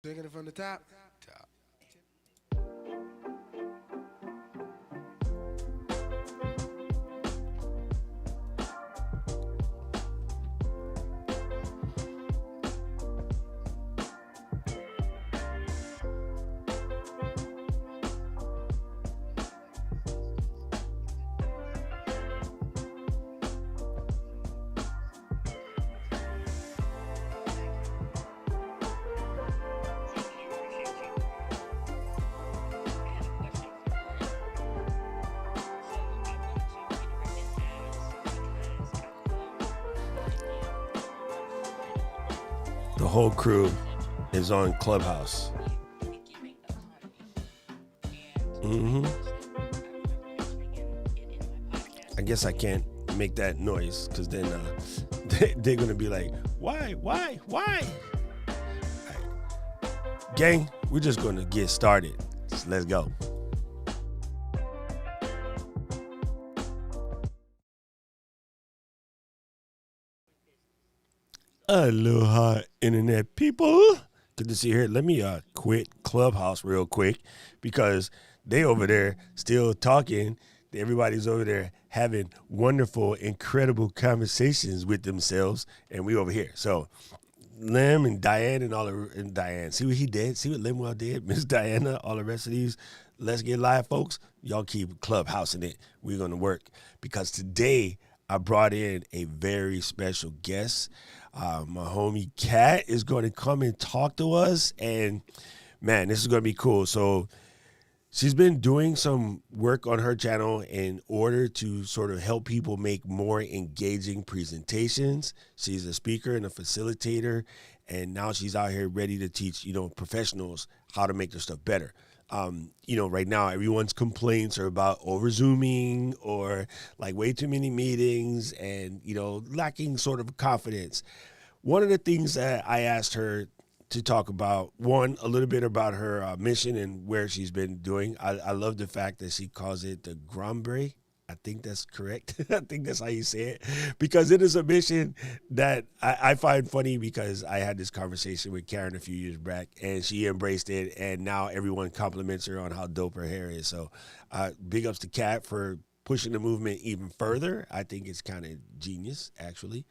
Taking it from the top. Top. The whole crew is on Clubhouse. hmm I guess I can't make that noise because then they're going to be like, why? Gang, we're just going to get started. So let's go. Aloha, internet people. Good to see you here. Let me quit Clubhouse real quick because they over there still talking. Everybody's over there having wonderful, incredible conversations with themselves, and we over here. So Lim and Diane and Diane, see what he did? See what Lemuel did? Miss Diana, all the rest of these. Let's get live, folks. Y'all keep Clubhousing it. We're going to work because today I brought in a very special guest. My homie Cat is going to come and talk to us, and man, this is going to be cool. So she's been doing some work on her channel in order to sort of help people make more engaging presentations. She's a speaker and a facilitator, and now she's out here ready to teach, professionals how to make their stuff better. Right now everyone's complaints are about over zooming or like way too many meetings and, lacking sort of confidence. One of the things that I asked her to talk about, one, a little bit about her mission and where she's been doing. I love the fact that she calls it the grombré. I think that's correct. I think that's how you say it, because it is a mission that I find funny because I had this conversation with Karen a few years back and she embraced it, and now everyone compliments her on how dope her hair is. So big ups to Kat for pushing the movement even further. I think it's kind of genius, actually.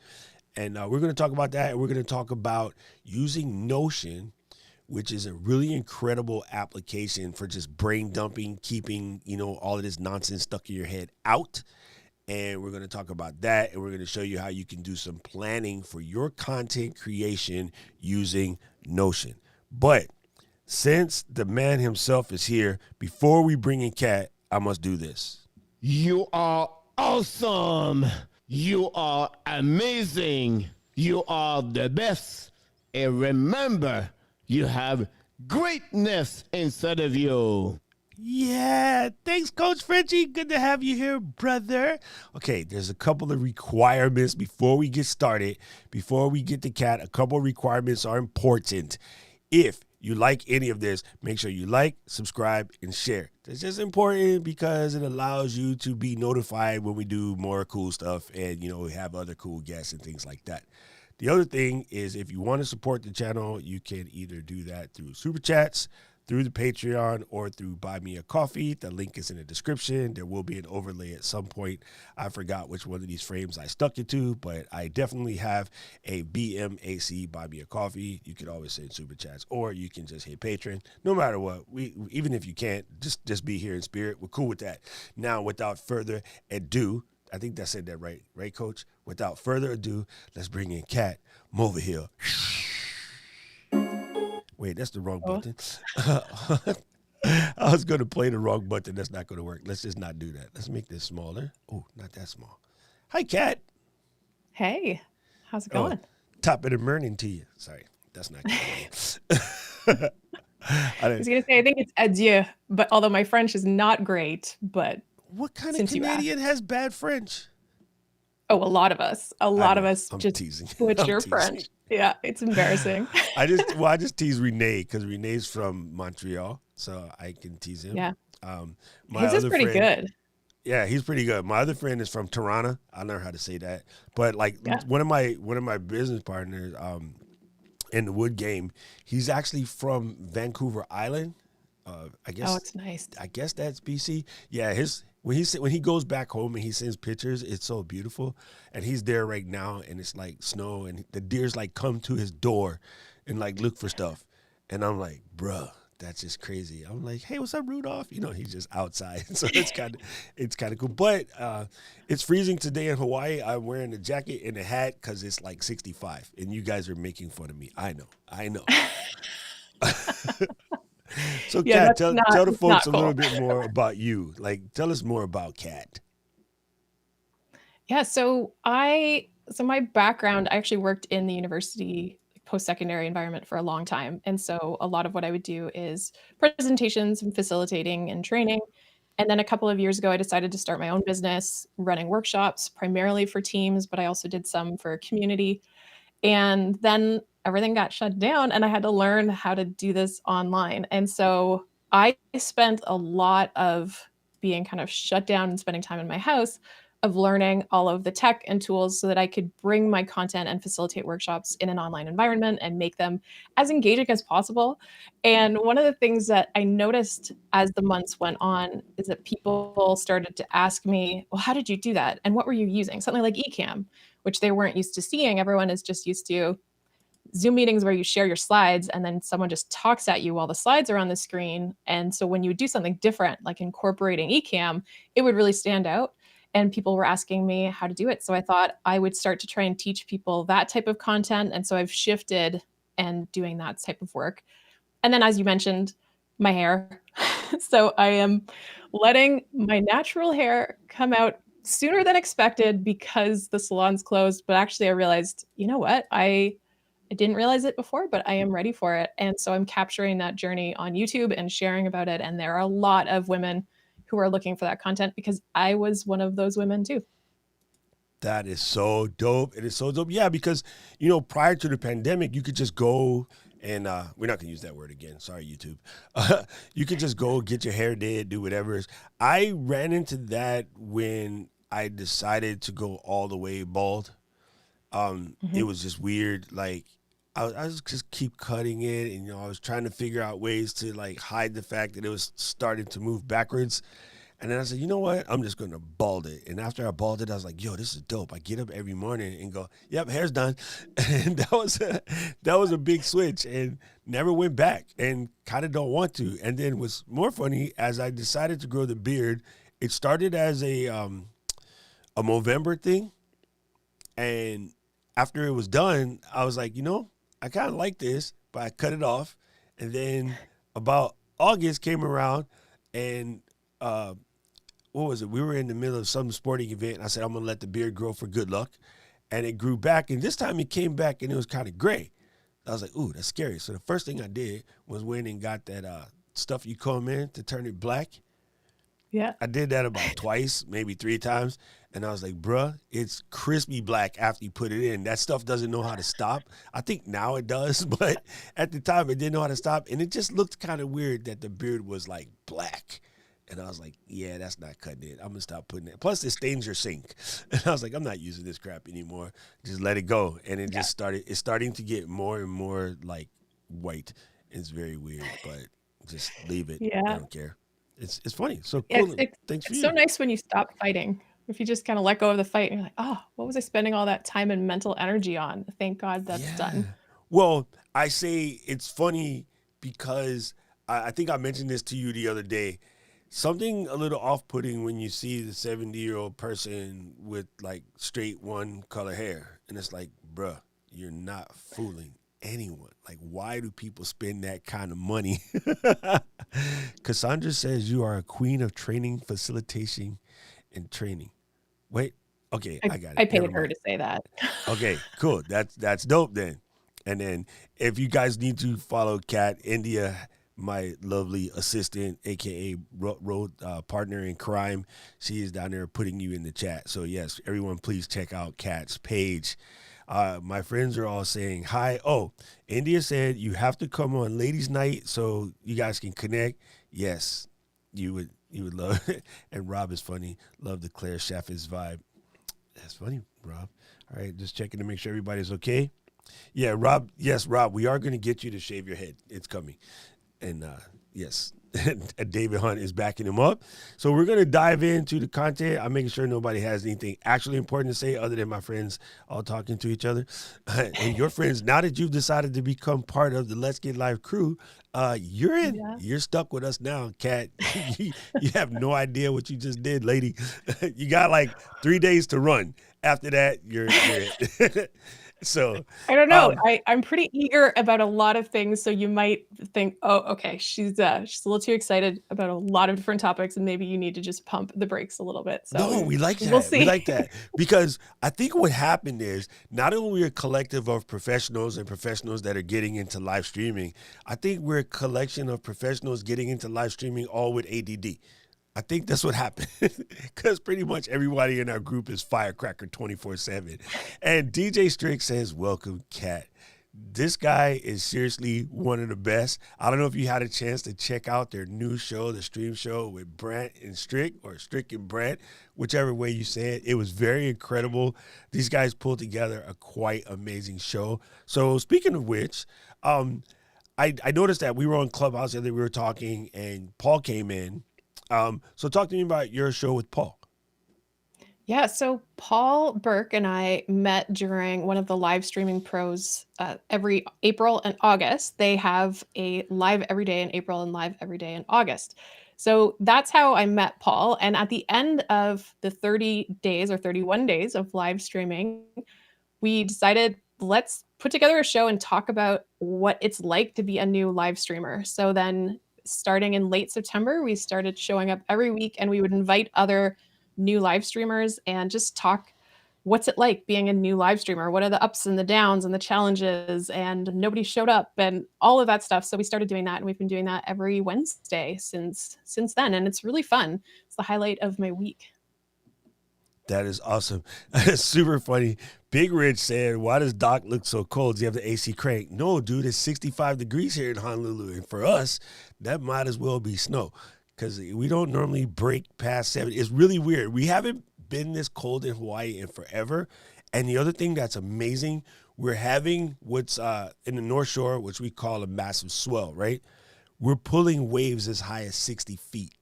And we're going to talk about that. And we're going to talk about using Notion, which is a really incredible application for just brain dumping, keeping, all of this nonsense stuck in your head out. And we're going to talk about that. And we're going to show you how you can do some planning for your content creation using Notion. But since the man himself is here, before we bring in Kat, I must do this. You are awesome. You are amazing. You are the best. And remember, you have greatness inside of you. Yeah, thanks, Coach Frenchie. Good to have you here, brother. Okay, there's a couple of requirements before we get started. Before we get to Cat, a couple of requirements are important. If you like any of this, make sure you like, subscribe, and share. It's just important because it allows you to be notified when we do more cool stuff and, we have other cool guests and things like that. The other thing is, if you want to support the channel, you can either do that through Super Chats, through the Patreon, or through Buy Me a Coffee. The link is in the description. There will be an overlay at some point. I forgot which one of these frames I stuck it to, but I definitely have a BMAC, Buy Me a Coffee. You could always send Super Chats, or you can just hit Patreon. No matter what, even if you can't, just be here in spirit. We're cool with that. Now, without further ado, I think that said that right, Coach? Without further ado, let's bring in Cat Mulvihill. Wait, that's the wrong button. I was going to play the wrong button. That's not going to work. Let's just not do that. Let's make this smaller. Oh, not that small. Hi, Cat. Hey, how's it going? Top of the morning to you. Sorry, that's not good. I was going to say, I think it's adieu, but although my French is not great, but what kind of Canadian has bad French? Oh, a lot of us. I'm just teasing. butcher French. Yeah, it's embarrassing. I just tease Renee because Renee's from Montreal, so I can tease him. Yeah. His is pretty good. Yeah, he's pretty good. My other friend is from Toronto. I don't know how to say that, but one of my business partners, in the wood game. He's actually from Vancouver Island. I guess. Oh, it's nice. I guess that's BC. Yeah, when he goes back home and he sends pictures, it's so beautiful. And he's there right now, and it's like snow, and the deers like come to his door, and like look for stuff. And I'm like, bruh, that's just crazy. I'm like, hey, what's up, Rudolph? He's just outside, so it's kind of cool. But it's freezing today in Hawaii. I'm wearing a jacket and a hat because it's like 65, and you guys are making fun of me. I know. So, Yeah, Kat, tell the folks a cool. little bit more about you. Like, tell us more about Kat. Yeah, so my background, I actually worked in the university post-secondary environment for a long time. And so a lot of what I would do is presentations and facilitating and training. And then a couple of years ago, I decided to start my own business, running workshops primarily for teams, but I also did some for community. And then everything got shut down and I had to learn how to do this online. And so I spent a lot of being kind of shut down and spending time in my house of learning all of the tech and tools so that I could bring my content and facilitate workshops in an online environment and make them as engaging as possible. And one of the things that I noticed as the months went on is that people started to ask me, well, how did you do that? And what were you using? Something like Ecamm, which they weren't used to seeing. Everyone is just used to Zoom meetings where you share your slides and then someone just talks at you while the slides are on the screen. And so when you would do something different, like incorporating Ecamm, it would really stand out. And people were asking me how to do it. So I thought I would start to try and teach people that type of content. And so I've shifted and doing that type of work. And then, as you mentioned, my hair. So I am letting my natural hair come out sooner than expected because the salon's closed. But actually, I realized, you know what? I didn't realize it before, but I am ready for it. And so I'm capturing that journey on YouTube and sharing about it. And there are a lot of women who are looking for that content because I was one of those women too. That is so dope. It is so dope. Yeah, because, prior to the pandemic, you could just go and we're not going to use that word again. Sorry, YouTube. You could just go get your hair did, do whatever. I ran into that when I decided to go all the way bald. It was just weird. Like, I was just keep cutting it, and I was trying to figure out ways to like hide the fact that it was starting to move backwards. And then I said, you know what? I'm just gonna bald it. And after I balded, I was like, yo, this is dope. I get up every morning and go, yep, hair's done. And that was a big switch, and never went back, and kind of don't want to. And then what's more funny, as I decided to grow the beard, it started as a Movember thing, and after it was done, I was like, I kind of like this, but I cut it off. And then about August came around, and what was it? We were in the middle of some sporting event, and I said, I'm going to let the beard grow for good luck. And it grew back, and this time it came back, and it was kind of gray. I was like, ooh, that's scary. So the first thing I did was went and got that stuff you comb in to turn it black. Yeah. I did that about twice, maybe 3 times. And I was like, bruh, it's crispy black after you put it in. That stuff doesn't know how to stop. I think now it does, but at the time it didn't know how to stop. And it just looked kind of weird that the beard was like black. And I was like, yeah, that's not cutting it. I'm going to stop putting it. Plus, it stains your sink. And I was like, I'm not using this crap anymore. Just let it go. And it just it's starting to get more and more like white. It's very weird, but just leave it. Yeah. I don't care. It's funny. So cool. Thanks for it's you. so nice when you stop fighting. If you just kind of let go of the fight and you're like, oh, what was I spending all that time and mental energy on? Thank God that's done. Well, I say it's funny because I think I mentioned this to you the other day. Something a little off-putting when you see the 70-year-old person with like straight one color hair. And it's like, bruh, you're not fooling anyone. Like, why do people spend that kind of money? Cassandra says you are a queen of training, facilitation, and training. Wait, okay, I got it. I paid her to say that. Okay, cool. That's dope then. And then if you guys need to follow Kat, India, my lovely assistant, aka road partner in crime, she is down there putting you in the chat. So yes, everyone, please check out Kat's page. My friends are all saying hi. Oh, India said you have to come on ladies' night so you guys can connect. Yes, you would love it. And Rob is funny. Love the Claire Chaffetz vibe. That's funny, Rob. All right, just checking to make sure everybody's okay. Yeah, Rob. Yes, Rob. We are going to get you to shave your head. It's coming, and yes, David Hunt is backing him up. So we're going to dive into the content. I'm making sure nobody has anything actually important to say other than my friends all talking to each other. And your friends, now that you've decided to become part of the Let's Get Live crew, you're in. Yeah. You're stuck with us now, Kat. You have no idea what you just did, lady. You got like 3 days to run. After that, you're it. So, I don't know. I'm pretty eager about a lot of things, so you might think, oh, okay, she's a little too excited about a lot of different topics, and maybe you need to just pump the brakes a little bit. So no, we like that. We'll see. We like that because I think what happened is not only we're a collective of professionals and professionals that are getting into live streaming, I think we're a collection of professionals getting into live streaming all with ADD. I think that's what happened because pretty much everybody in our group is firecracker 24/7. And DJ Strick says, welcome, Kat. This guy is seriously one of the best. I don't know if you had a chance to check out their new show, the stream show with Brant and Strick, or Strick and Brant, whichever way you say it. It was very incredible. These guys pulled together a quite amazing show. So speaking of which, I noticed that we were on Clubhouse the other day, we were talking, and Paul came in. So talk to me about your show with Paul. Yeah, so Paul Burke and I met during one of the live streaming pros every April and August. They have a live every day in April and live every day in August. So that's how I met Paul. And at the end of the 30 days or 31 days of live streaming, we decided let's put together a show and talk about what it's like to be a new live streamer. So then starting in late September, we started showing up every week and we would invite other new live streamers and just talk what's it like being a new live streamer? What are the ups and the downs and the challenges? And nobody showed up and all of that stuff. So we started doing that and we've been doing that every Wednesday since then. And it's really fun. It's the highlight of my week. That is awesome. It's super funny. Big Rich said, why does Doc look so cold? Does he have the AC crank? No, dude, it's 65 degrees here in Honolulu. And for us, that might as well be snow because we don't normally break past 70. It's really weird. We haven't been this cold in Hawaii in forever. And the other thing that's amazing, we're having what's in the North Shore, which we call a massive swell, right? We're pulling waves as high as 60 feet.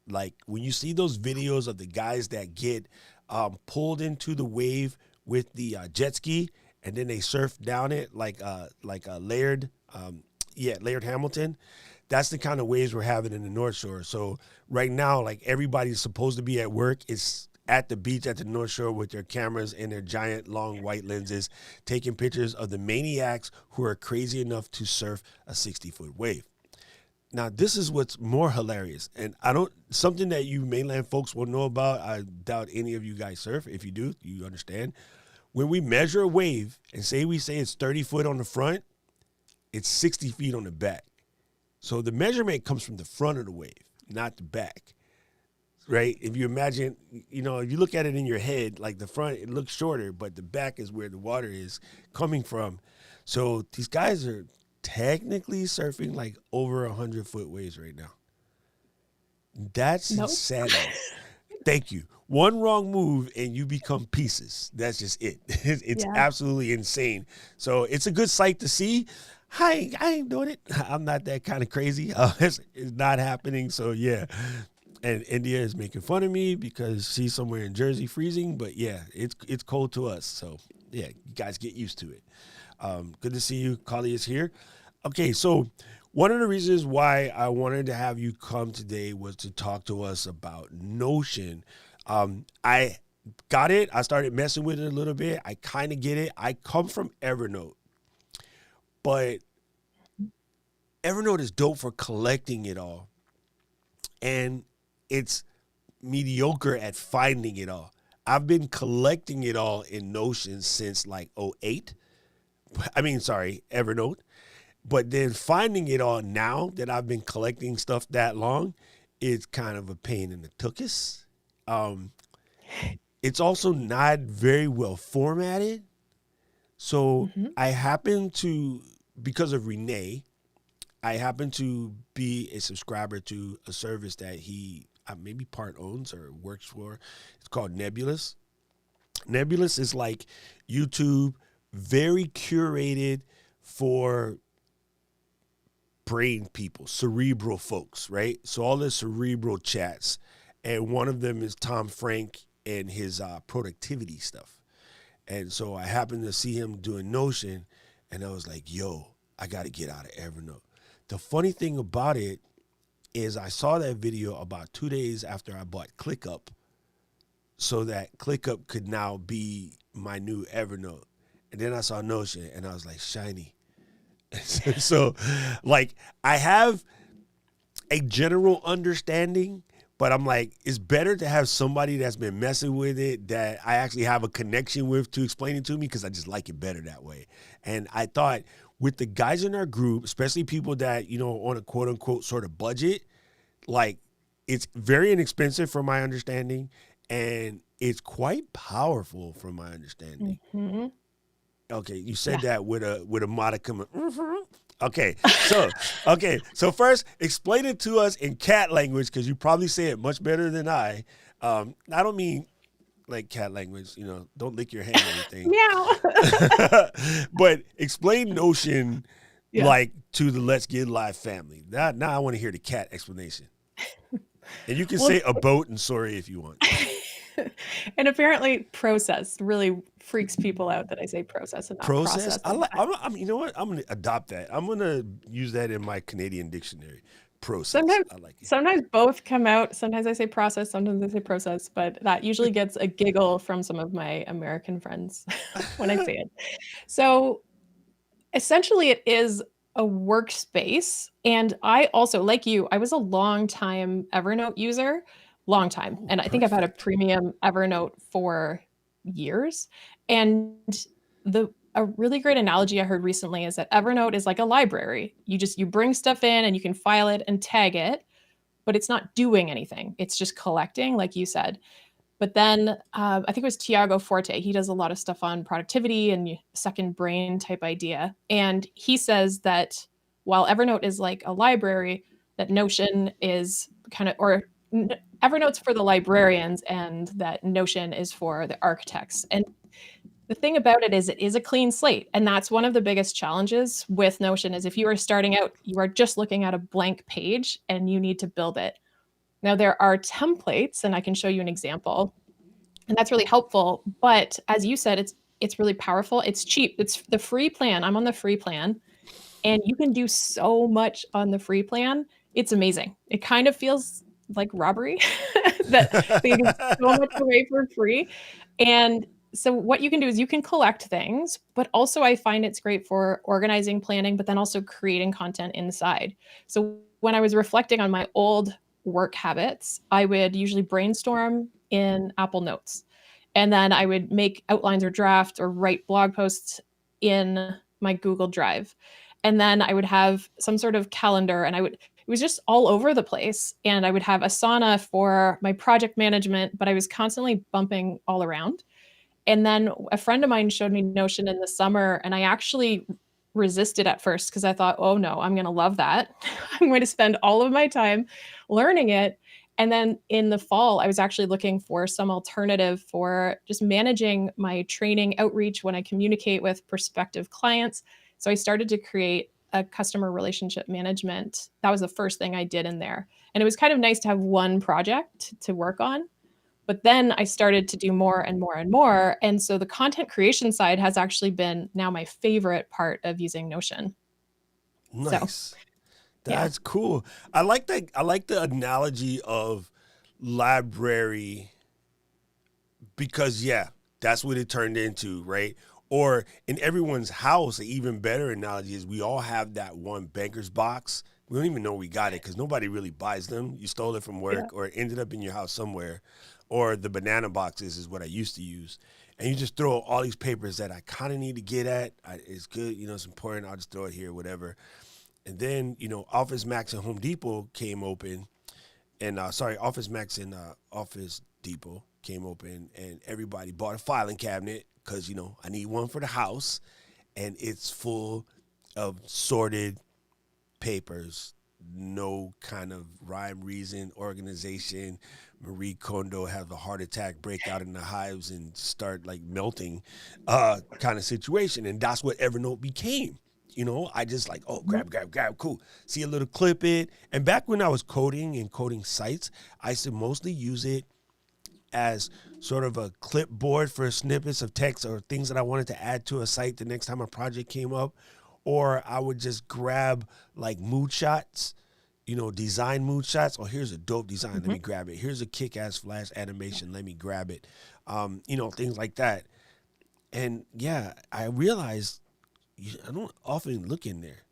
Like when you see those videos of the guys that get pulled into the wave with the jet ski and then they surf down it like a layered Hamilton. That's the kind of waves we're having in the North Shore. So right now, like everybody's supposed to be at work. It's at the beach at the North Shore with their cameras and their giant long white lenses, taking pictures of the maniacs who are crazy enough to surf a 60-foot wave. Now, this is what's more hilarious, and something that you mainland folks will know about. I doubt any of you guys surf. If you do, you understand. When we measure a wave and we say it's 30 foot on the front, it's 60 feet on the back. So the measurement comes from the front of the wave, not the back, right? If you imagine, if you look at it in your head, like the front, it looks shorter, but the back is where the water is coming from. So these guys are technically surfing like over 100-foot waves right now. That's insanity. Thank you. One wrong move and you become pieces. That's just it. It's absolutely insane. So it's a good sight to see. I ain't doing it. I'm not that kind of crazy. It's not happening. So yeah. And India is making fun of me because she's somewhere in Jersey freezing. But yeah, it's cold to us. So yeah, you guys get used to it. Good to see you. Kali is here. Okay, so one of the reasons why I wanted to have you come today was to talk to us about Notion. I got it. I started messing with it a little bit. I kind of get it. I come from Evernote, but Evernote is dope for collecting it all, and it's mediocre at finding it all. I've been collecting it all in Notion since like 2008. Evernote. But then finding it all now that I've been collecting stuff that long is kind of a pain in the tuchus. It's also not very well formatted. So I happen to, because of Renee, I happen to be a subscriber to a service that he maybe part owns or works for. It's called Nebulous. Nebulous is like YouTube, very curated for brain people, cerebral folks, right? So all the cerebral chats, and one of them is Tom Frank and his productivity stuff. And so I happened to see him doing Notion, and I was like, yo, I got to get out of Evernote. The funny thing about it is I saw that video about 2 days after I bought ClickUp, so that ClickUp could now be my new Evernote. And then I saw Notion, and I was like, shiny. So, like, I have a general understanding, but I'm like, it's better to have somebody that's been messing with it that I actually have a connection with to explain it to me, because I just like it better that way. And I thought with the guys in our group, especially people that, you know, on a quote unquote sort of budget, like, it's very inexpensive from my understanding, and it's quite powerful from my understanding. Mhm. Okay, you said Yeah. that with a modicum of Okay, so first explain it to us in cat language, because you probably say it much better than I. I don't mean like cat language, you know, don't lick your hand or anything. Meow. But explain Notion Yeah. like to the Let's Get Live family. Now I want to hear the cat explanation. And you can Well, say a boat and sorry if you want. and apparently process really freaks people out that I say process and not Process. process all the time. You know what? I'm gonna adopt that. I'm gonna use that in my Canadian dictionary. Process. Sometimes I like it. sometimes both come out. Sometimes I say process, sometimes I say process, but that usually gets a giggle from some of my American friends when I say it. So essentially it is a workspace. And I also, like you, I was a long time Evernote user, long time. Oh, And I think I've had a perfect. premium Evernote for years. And a really great analogy I heard recently is that Evernote is like a library. You bring stuff in and you can file it and tag it, but it's not doing anything. It's just collecting, like you said. But then I think it was Tiago Forte. He does a lot of stuff on productivity and second brain type idea. And he says that while Evernote is like a library, that Notion is kind of, or Evernote's for the librarians and that Notion is for the architects. And the thing about it is a clean slate. And that's one of the biggest challenges with Notion is if you are starting out, you are just looking at a blank page and you need to build it. Now there are templates, and I can show you an example, and that's really helpful. But as you said, it's really powerful. It's cheap. It's the free plan. I'm on the free plan, and you can do so much on the free plan. It's amazing. It kind of feels like robbery that they give so much away for free. And so what you can do is you can collect things, but also I find it's great for organizing, planning, but then also creating content inside. So when I was reflecting on my old work habits, I would usually brainstorm in Apple Notes. And then I would make outlines or draft or write blog posts in my Google Drive. And then I would have some sort of calendar and it was just all over the place. And I would have Asana for my project management, but I was constantly bumping all around. And then a friend of mine showed me Notion in the summer, and I actually resisted at first because I thought, oh no, I'm going to love that. I'm going to spend all of my time learning it. And then in the fall, I was actually looking for some alternative for just managing my training outreach when I communicate with prospective clients. So I started to create a customer relationship management. That was the first thing I did in there. And it was kind of nice to have one project to work on. But then I started to do more and more and more. And so the content creation side has actually been now my favorite part of using Notion. So, Nice. yeah. That's cool. I like that. I like the analogy of library because yeah, that's what it turned into, right? Or in everyone's house, an even better analogy is we all have that one banker's box. We don't even know we got it because nobody really buys them. You stole it from Yeah. work or it ended up in your house somewhere. Or the banana boxes is what I used to use. And you just throw all these papers that I kind of need to get at. It's good, you know, it's important. I'll just throw it here, whatever. And then, you know, Office Max and Home Depot came open. And Office Max and Office Depot came open, and everybody bought a filing cabinet because, you know, I need one for the house. And it's full of sorted papers no kind of rhyme, reason, organization. Marie Kondo have a heart attack, break out in the hives, and start like melting, kind of situation. And that's what Evernote became. You know, I just like, oh, grab, cool. See a little clip it. And back when I was coding and coding sites, I used to mostly use it as sort of a clipboard for snippets of text or things that I wanted to add to a site the next time a project came up. Or I would just grab like mood shots, you know, design mood shots. Oh, here's a dope design. Let me grab it. Here's a kick-ass flash animation. Let me grab it. You know, things like that. And yeah, I realized I don't often look in there.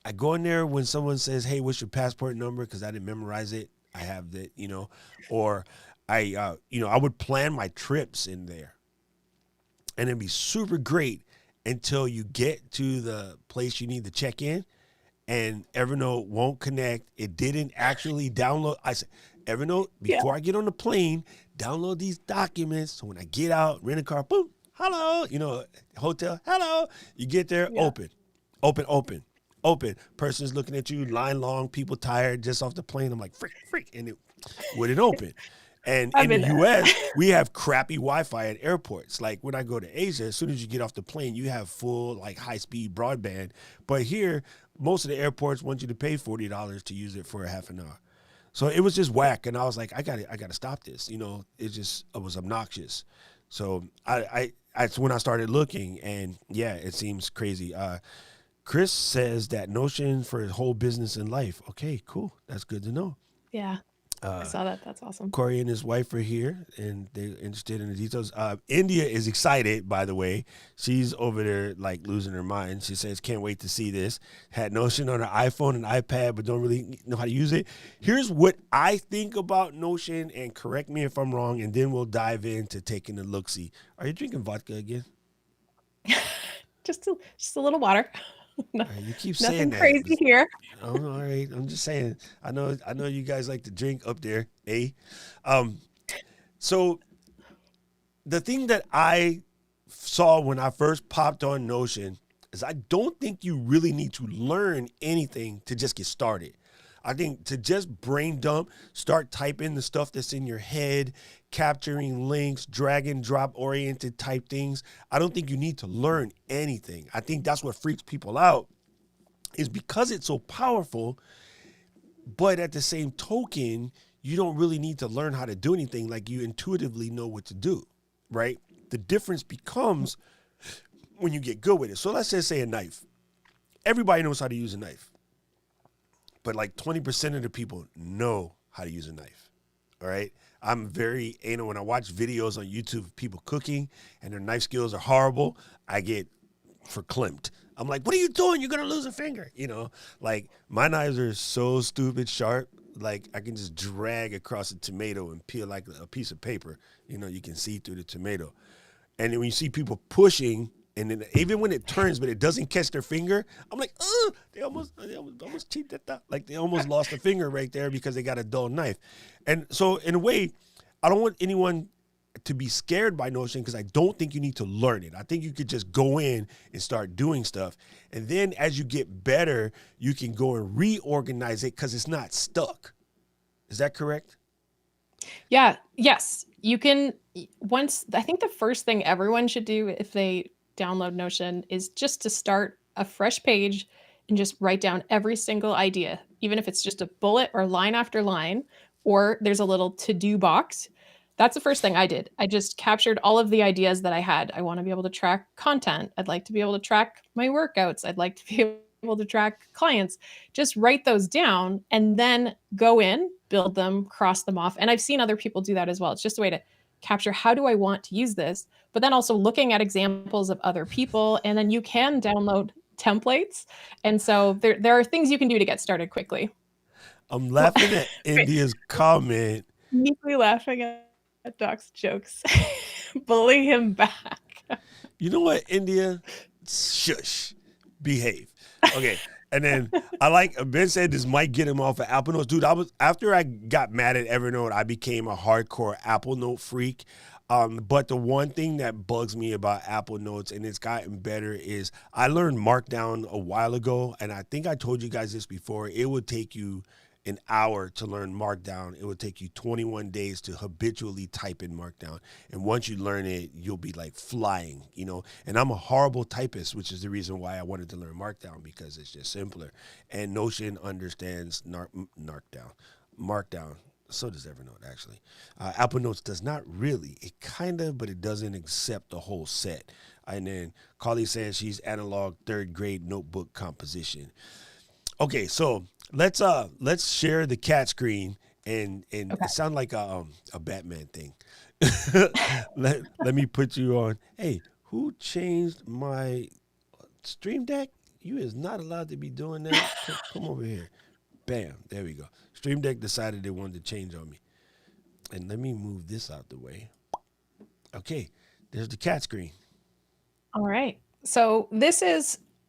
I go in there when someone says, hey, what's your passport number? Because I didn't memorize it. I have that, you know, or I would plan my trips in there, and it'd be super great until you get to the place you need to check in, and Evernote won't connect. It didn't actually download. I said, Evernote, before I get on the plane, download these documents. So when I get out, rent a car, boom, hello, you know, hotel, hello. You get there, open. Person's looking at you, line long, people tired, just off the plane. I'm like, freak, and it wouldn't open. And in the U.S., we have crappy Wi-Fi at airports. Like when I go to Asia, as soon as you get off the plane, you have full like high-speed broadband. But here, most of the airports want you to pay $40 to use it for a half an hour. So it was just whack. And I was like, I got to stop this. You know, it was obnoxious. So that's when I started looking, and yeah, it seems crazy. Chris says that Notion for his whole business and life. Okay, cool. That's good to know. Yeah. I saw that. That's awesome. Corey and his wife are here, and they're interested in the details. India is excited, by the way. She's over there, like, losing her mind. She says, can't wait to see this. Had Notion on her iPhone and iPad, but don't really know how to use it. Here's what I think about Notion, and correct me if I'm wrong, and then we'll dive into taking a look-see. Are you drinking vodka again? just a little water. No, you keep saying nothing crazy here. Oh, all right. I'm just saying. I know you guys like to drink up there, eh? So the thing that I saw when I first popped on Notion is I don't think you really need to learn anything to just get started. I think to just brain dump, start typing the stuff that's in your head, capturing links, drag and drop oriented type things. I don't think you need to learn anything. I think that's what freaks people out, is because it's so powerful, but at the same token, you don't really need to learn how to do anything. Like, you intuitively know what to do, right? The difference becomes when you get good with it. So let's just say a knife. Everybody knows how to use a knife. But like 20% of the people know how to use a knife, all right? I'm very anal. When I watch videos on YouTube of people cooking and their knife skills are horrible, I get verklempt. I'm like, what are you doing? You're going to lose a finger. You know, like, my knives are so stupid sharp. Like, I can just drag across a tomato and peel like a piece of paper. You know, you can see through the tomato. And then when you see people pushing, and then even when it turns, but it doesn't catch their finger, I'm like, they almost cheated that. Like, they almost lost a finger right there because they got a dull knife. And so in a way, I don't want anyone to be scared by Notion, because I don't think you need to learn it. I think you could just go in and start doing stuff. And then as you get better, you can go and reorganize it because it's not stuck. Is that correct? Yeah. Yes. You can. I think the first thing everyone should do if they download Notion is just to start a fresh page and just write down every single idea, even if it's just a bullet or line after line, or there's a little to-do box. That's the first thing I did. I just captured all of the ideas that I had. I want to be able to track content. I'd like to be able to track my workouts. I'd like to be able to track clients. Just write those down and then go in, build them, cross them off. And I've seen other people do that as well. It's just a way to capture, how do I want to use this? But then also looking at examples of other people, and then you can download templates. And so there are things you can do to get started quickly. I'm laughing at India's comment. Uniquely laughing at Doc's jokes. Bully him back. You know what, India? Shush. Behave. Okay. And then Ben said this might get him off of Apple Notes. Dude, after I got mad at Evernote, I became a hardcore Apple Note freak. But the one thing that bugs me about Apple Notes, and it's gotten better, is I learned Markdown a while ago, and I think I told you guys this before. It would take you an hour to learn Markdown. It would take you 21 days to habitually type in Markdown. And once you learn it, you'll be like flying, you know. And I'm a horrible typist, which is the reason why I wanted to learn Markdown, because it's just simpler. And Notion understands Markdown. So does Evernote, actually. Apple Notes does not really. It kind of, but it doesn't accept the whole set. And then Carly says she's analog third grade notebook composition. Okay, so let's share the cat screen and Okay. it sounds like a Batman thing. let me put you on. Hey, who changed my Stream Deck? You is not allowed to be doing that. Come over here. Bam, there we go. Stream Deck decided they wanted to change on me. And let me move this out the way. Okay, there's the cat screen. All right. So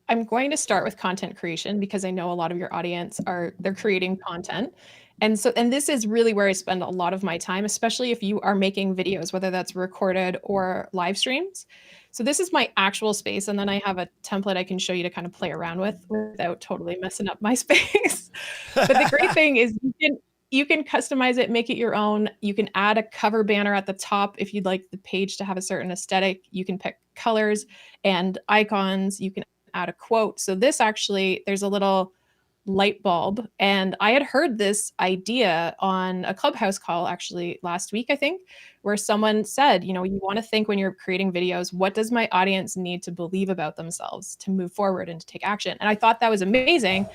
I'm going to start with content creation because I know a lot of your audience they're creating content. And this is really where I spend a lot of my time, especially if you are making videos, whether that's recorded or live streams. So this is my actual space. And then I have a template I can show you to kind of play around with without totally messing up my space. But the great thing is you can customize it, make it your own. You can add a cover banner at the top if you'd like the page to have a certain aesthetic. You can pick colors and icons. You can add a quote. So this actually, there's a little light bulb. And I had heard this idea on a Clubhouse call actually last week, I think, where someone said, you want to think when you're creating videos, what does my audience need to believe about themselves to move forward and to take action? And I thought that was amazing.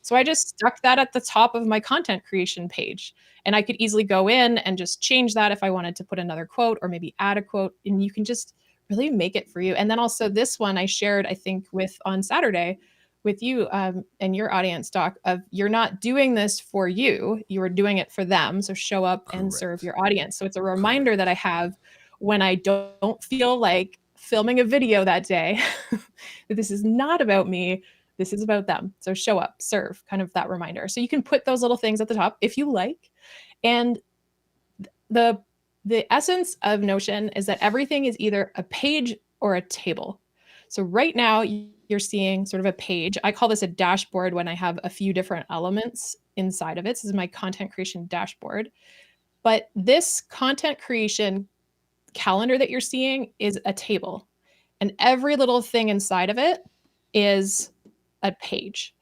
So I just stuck that at the top of my content creation page. And I could easily go in and just change that if I wanted to put another quote or maybe add a quote. And you can just really make it for you. And then also this one I shared, I think, on Saturday with you and your audience, Doc, of you're not doing this for you, you are doing it for them. So show up and serve your audience. So it's a reminder that I have when I don't feel like filming a video that day, that this is not about me. This is about them. So show up, serve, kind of that reminder. So you can put those little things at the top if you like. And the essence of Notion is that everything is either a page or a table. So right now you're seeing sort of a page. I call this a dashboard when I have a few different elements inside of it. This is my content creation dashboard. But this content creation calendar that you're seeing is a table. And every little thing inside of it is a page.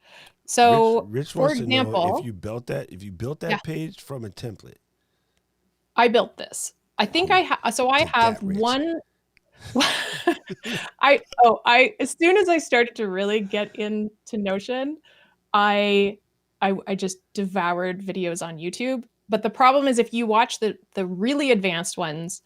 So Rich for wants example, to know if you built that page from a template. I built this. I think I have one. As soon as I started to really get into Notion, I just devoured videos on YouTube. But the problem is if you watch the really advanced ones,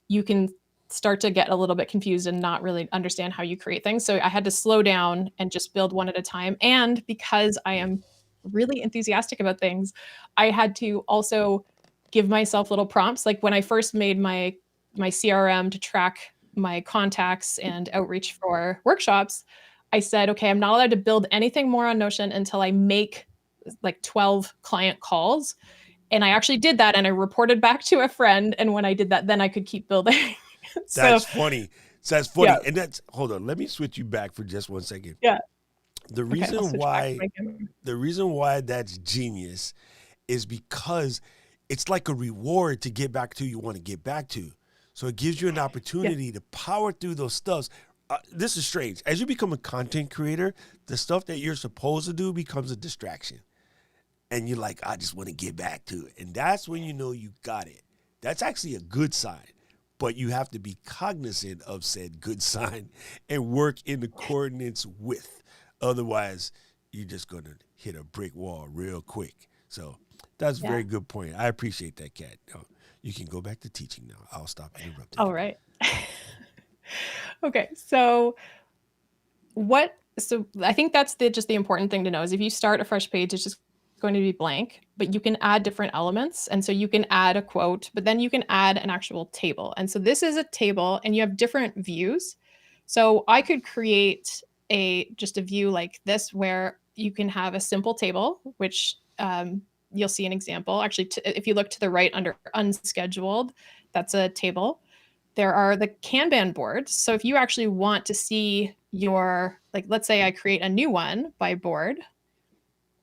you can start to get a little bit confused and not really understand how you create things. So I had to slow down and just build one at a time. And because I am really enthusiastic about things, I had to also give myself little prompts. Like when I first made my CRM to track my contacts and outreach for workshops, I said, okay, I'm not allowed to build anything more on Notion until I make like 12 client calls. And I actually did that and I reported back to a friend. And when I did that, then I could keep building. That's funny. That's funny. Yeah. And hold on, let me switch you back for just 1 second. Yeah. The reason why that's genius is because it's like a reward to get back to you want to get back to. So it gives you an opportunity to power through those stuffs. This is strange. As you become a content creator, the stuff that you're supposed to do becomes a distraction. And you're like, I just want to get back to it. And that's when you know you got it. That's actually a good sign. But you have to be cognizant of said good sign and work in accordance with. Otherwise, you're just going to hit a brick wall real quick. So that's a very good point. I appreciate that, Kat. You can go back to teaching now. I'll stop interrupting. All right. Okay. So I think that's just the important thing to know is if you start a fresh page, it's just going to be blank, but you can add different elements. And so you can add a quote, but then you can add an actual table. And so this is a table and you have different views. So I could create just a view like this, where you can have a simple table, which you'll see an example. Actually, if you look to the right under unscheduled, that's a table. there are the Kanban boards. So if you actually want to see your, like, let's say I create a new one by board.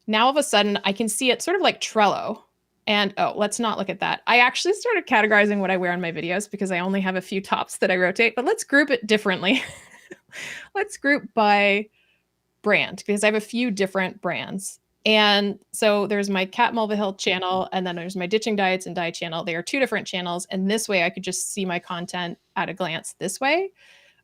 Now all of a sudden I can see it sort of like Trello. And oh, let's not look at that. I actually started categorizing what I wear in my videos because I only have a few tops that I rotate, but let's group it differently. Let's group by brand because I have a few different brands. And so there's my Cat Mulvihill channel, and then there's my Ditching Diets and Dye channel. They are two different channels. And this way I could just see my content at a glance this way.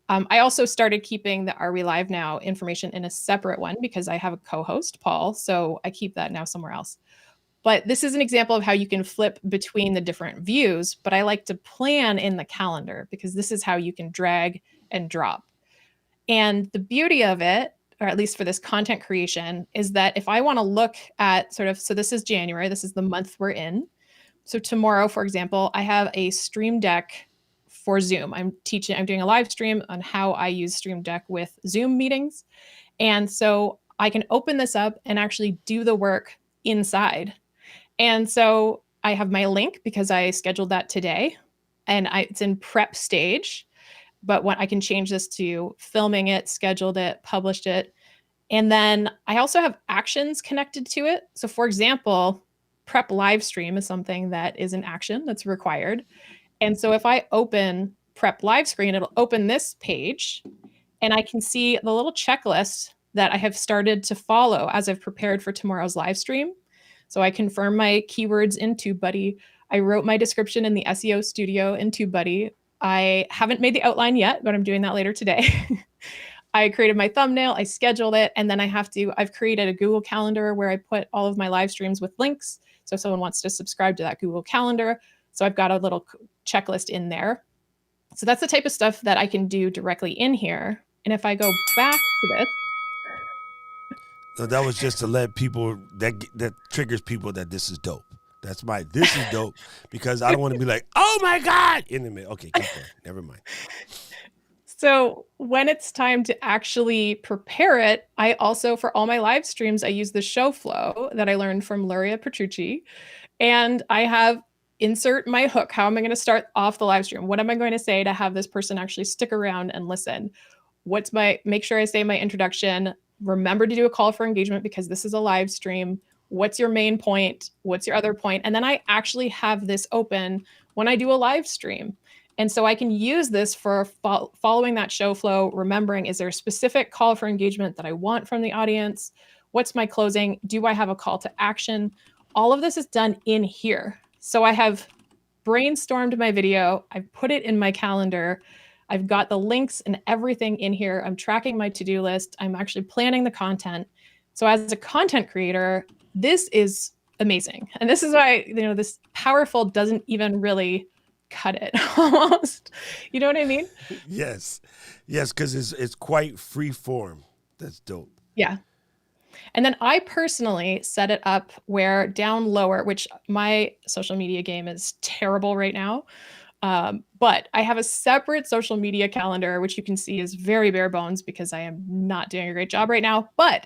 I also started keeping the Are We Live Now information in a separate one because I have a co-host, Paul. So I keep that now somewhere else. But this is an example of how you can flip between the different views. But I like to plan in the calendar because this is how you can drag and drop. And the beauty of it, or at least for this content creation, is that if I want to look at sort of, so this is January, this is the month we're in. So tomorrow, for example, I have a Stream Deck for Zoom. I'm doing a live stream on how I use Stream Deck with Zoom meetings. And so I can open this up and actually do the work inside. And so I have my link because I scheduled that today, and it's in prep stage. But when I can change this to filming it, scheduled it, published it. And then I also have actions connected to it. So for example, prep live stream is something that is an action that's required. And so if I open prep live screen, it'll open this page and I can see the little checklist that I have started to follow as I've prepared for tomorrow's live stream. So I confirm my keywords in TubeBuddy. I wrote my description in the SEO studio in TubeBuddy. I haven't made the outline yet, but I'm doing that later today. I created my thumbnail, I scheduled it, and then I've created a Google Calendar where I put all of my live streams with links. So if someone wants to subscribe to that Google Calendar, so I've got a little checklist in there. So that's the type of stuff that I can do directly in here. And if I go back to this. So that was just to let people, that triggers people that this is dope. This is dope because I don't want to be like, oh my God, in the middle. Okay, keep going. Never mind. So when it's time to actually prepare it, I also, for all my live streams, I use the show flow that I learned from Luria Petrucci. And I have insert my hook. How am I going to start off the live stream? What am I going to say to have this person actually stick around and listen? Make sure I say my introduction. Remember to do a call for engagement because this is a live stream. What's your main point? What's your other point? And then I actually have this open when I do a live stream. And so I can use this for following that show flow, remembering, is there a specific call for engagement that I want from the audience? What's my closing? Do I have a call to action? All of this is done in here. So I have brainstormed my video. I've put it in my calendar. I've got the links and everything in here. I'm tracking my to-do list. I'm actually planning the content. So as a content creator, this is amazing. And this is why, this powerful doesn't even really cut it almost. You know what I mean? Yes, because it's quite free form. That's dope. Yeah. And then I personally set it up where down lower, which my social media game is terrible right now. But I have a separate social media calendar, which you can see is very bare bones because I am not doing a great job right now. But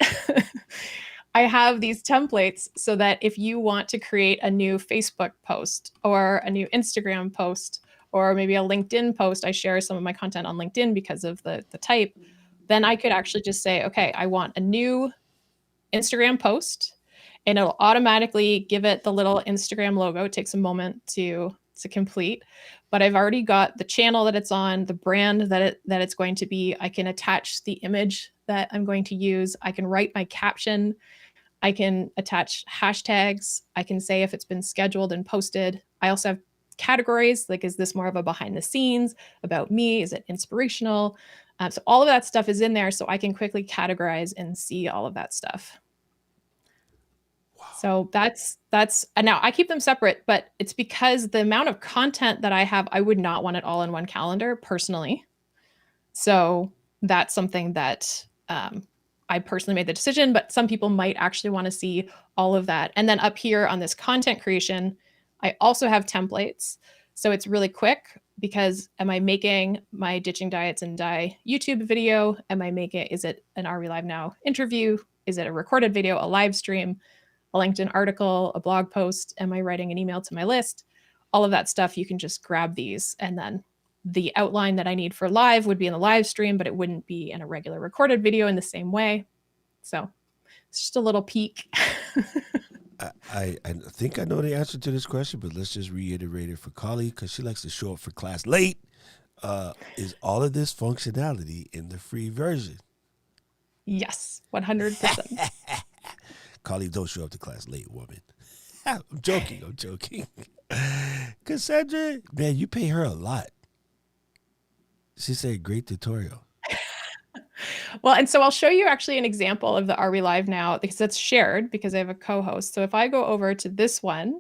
I have these templates so that if you want to create a new Facebook post or a new Instagram post or maybe a LinkedIn post, I share some of my content on LinkedIn because of the type, then I could actually just say, okay, I want a new Instagram post, and it'll automatically give it the little Instagram logo. It takes a moment to complete, but I've already got the channel that it's on, the brand that it's going to be. I can attach the image that I'm going to use. I can write my caption. I can attach hashtags. I can say if it's been scheduled and posted. I also have categories, like, is this more of a behind the scenes about me? Is it inspirational? So all of that stuff is in there, so I can quickly categorize and see all of that stuff. Wow. So that's, and now I keep them separate, but it's because the amount of content that I have, I would not want it all in one calendar personally. So that's something that I personally made the decision, but some people might actually want to see all of that. And then up here on this content creation, I also have templates. So it's really quick because am I making my Ditching Diets and Dye YouTube video? Is it an Are We Live Now interview? Is it a recorded video, a live stream, a LinkedIn article, a blog post? Am I writing an email to my list? All of that stuff, you can just grab these and then The outline that I need for live would be in the live stream, but it wouldn't be in a regular recorded video in the same way. So it's just a little peek. I think I know the answer to this question, but let's just reiterate it for Carly because she likes to show up for class late. Is all of this functionality in the free version? Yes, 100%. Carly, don't show up to class late, woman. I'm joking. Cassandra, man, you pay her a lot. She said, great tutorial. Well, and so I'll show you actually an example of the Are We Live Now because it's shared because I have a co-host. So if I go over to this one,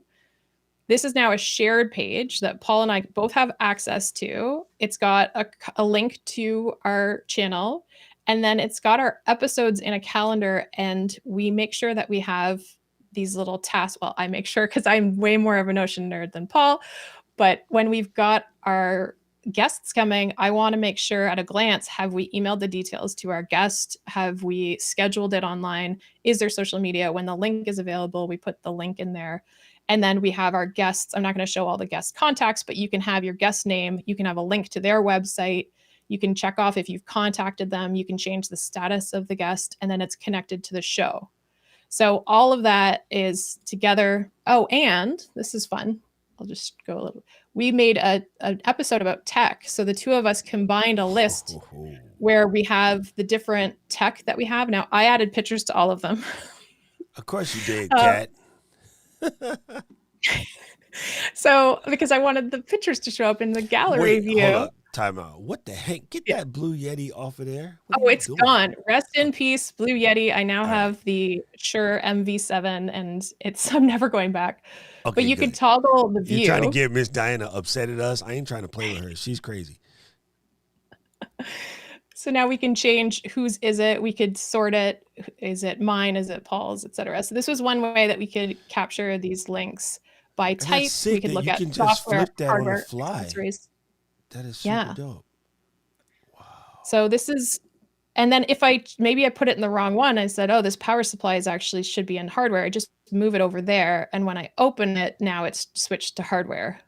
this is now a shared page that Paul and I both have access to. It's got a link to our channel, and then it's got our episodes in a calendar, and we make sure that we have these little tasks. Well, I make sure because I'm way more of a Notion nerd than Paul, but when we've got our guests coming, I want to make sure at a glance, have we emailed the details to our guest? Have we scheduled it online? Is there social media? When the link is available, we put the link in there. And then we have our guests. I'm not going to show all the guest contacts, but you can have your guest name. You can have a link to their website. You can check off if you've contacted them. You can change the status of the guest, and then it's connected to the show. So all of that is together. Oh, and this is fun. I'll just go a little. We made an episode about tech. So the two of us combined a list where we have the different tech that we have. Now, I added pictures to all of them. Of course you did, Kat. So, because I wanted the pictures to show up in the gallery view. Hold up. Time out. What the heck? Get that Blue Yeti off of there. It's doing? Gone. Rest in peace, Blue Yeti. I now have the Shure MV7, and I'm never going back. Okay, but you can toggle the view. You're trying to get Miss Diana upset at us? I ain't trying to play with her. She's crazy. So now we can change whose is it. We could sort it. Is it mine? Is it Paul's, etc. So this was one way that we could capture these links by type. We could look at software, hardware, accessories. That is super dope. Wow. So this is, and then if maybe I put it in the wrong one, I said, oh, this power supply should be in hardware. I just move it over there. And when I open it, now it's switched to hardware.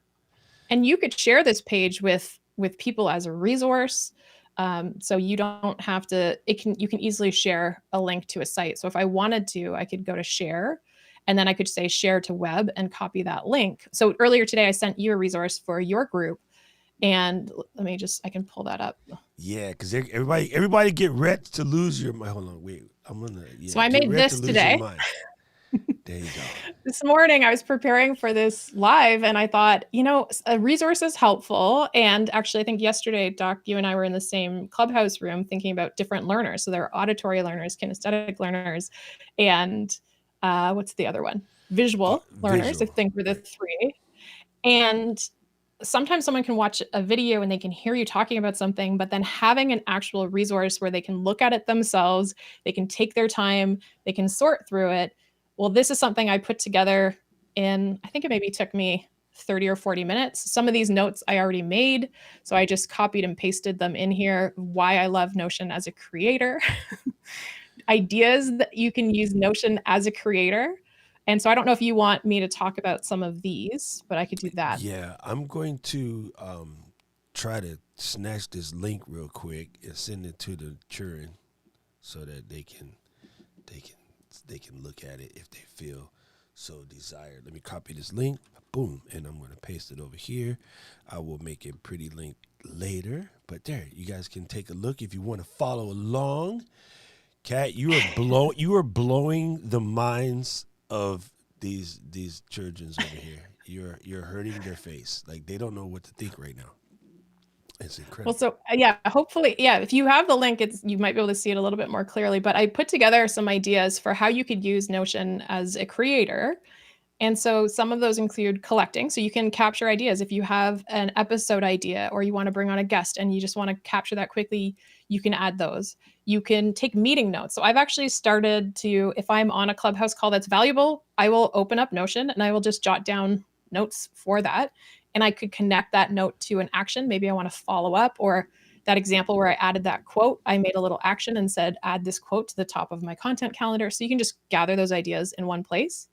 And you could share this page with people as a resource. So you don't have to, you can easily share a link to a site. So if I wanted to, I could go to share, and then I could say share to web and copy that link. So earlier today, I sent you a resource for your group. And I can pull that up. Yeah, because everybody get ready to lose your mind. Hold on, wait. So I made this today. There you go. This morning I was preparing for this live, and I thought, a resource is helpful. And actually, I think yesterday, Doc, you and I were in the same clubhouse room thinking about different learners. So there are auditory learners, kinesthetic learners, and what's the other one? Visual learners, I think were the three. And sometimes someone can watch a video and they can hear you talking about something, but then having an actual resource where they can look at it themselves, they can take their time, they can sort through it. Well, this is something I put together in, I think it maybe took me 30 or 40 minutes. Some of these notes I already made, so I just copied and pasted them in here. Why I love Notion as a creator. Ideas that you can use Notion as a creator. And so I don't know if you want me to talk about some of these, but I could do that. Yeah, I'm going to try to snatch this link real quick and send it to the children so that they can look at it if they feel so desired. Let me copy this link, boom, and I'm going to paste it over here. I will make a pretty link later, but there, you guys can take a look if you want to follow along. Kat, you are blowing the minds of these children over here. You're hurting their face. Like they don't know what to think right now. It's incredible. Well, so hopefully, if you have the link, you might be able to see it a little bit more clearly, but I put together some ideas for how you could use Notion as a creator. And so some of those include collecting. So you can capture ideas. If you have an episode idea or you want to bring on a guest and you just want to capture that quickly, you can add those. You can take meeting notes. So I've actually started to, if I'm on a Clubhouse call that's valuable, I will open up Notion and I will just jot down notes for that. And I could connect that note to an action. Maybe I want to follow up, or that example where I added that quote, I made a little action and said, add this quote to the top of my content calendar. So you can just gather those ideas in one place.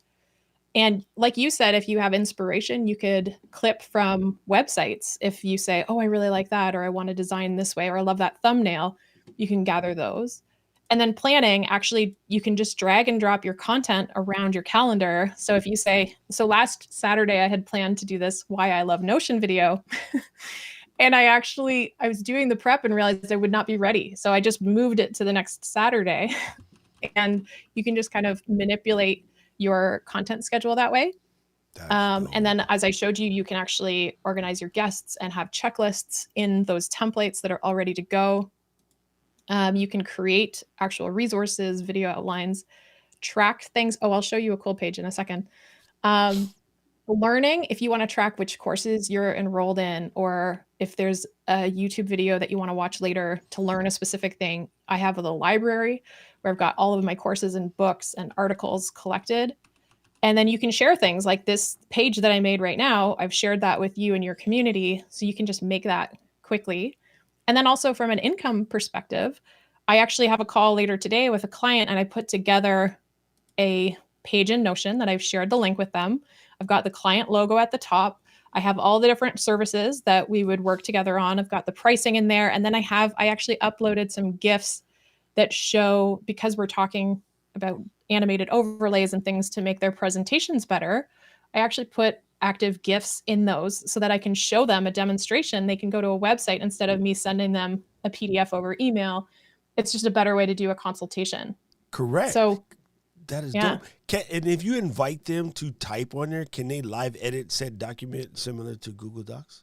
And like you said, if you have inspiration, you could clip from websites. If you say, oh, I really like that, or I want to design this way, or I love that thumbnail, you can gather those. And then planning, actually, you can just drag and drop your content around your calendar. So if you say, so last Saturday, I had planned to do this Why I Love Notion video. And I was doing the prep and realized I would not be ready. So I just moved it to the next Saturday. And you can just kind of manipulate your content schedule that way. And then as I showed you, you can actually organize your guests and have checklists in those templates that are all ready to go. You can create actual resources, video outlines, track things. Oh, I'll show you a cool page in a second. Learning, if you want to track which courses you're enrolled in, or if there's a YouTube video that you want to watch later to learn a specific thing, I have a library where I've got all of my courses and books and articles collected. And then you can share things like this page that I made right now. I've shared that with you and your community, so you can just make that quickly. And then also from an income perspective, I actually have a call later today with a client, and I put together a page in Notion that I've shared the link with them. I've got the client logo at the top. I have all the different services that we would work together on. I've got the pricing in there. And then I actually uploaded some GIFs that show, because we're talking about animated overlays and things to make their presentations better, I actually put active GIFs in those so that I can show them a demonstration. They can go to a website instead of me sending them a PDF over email. It's just a better way to do a consultation. Correct. So that is dope. And if you invite them to type on there, can they live edit said document similar to Google Docs?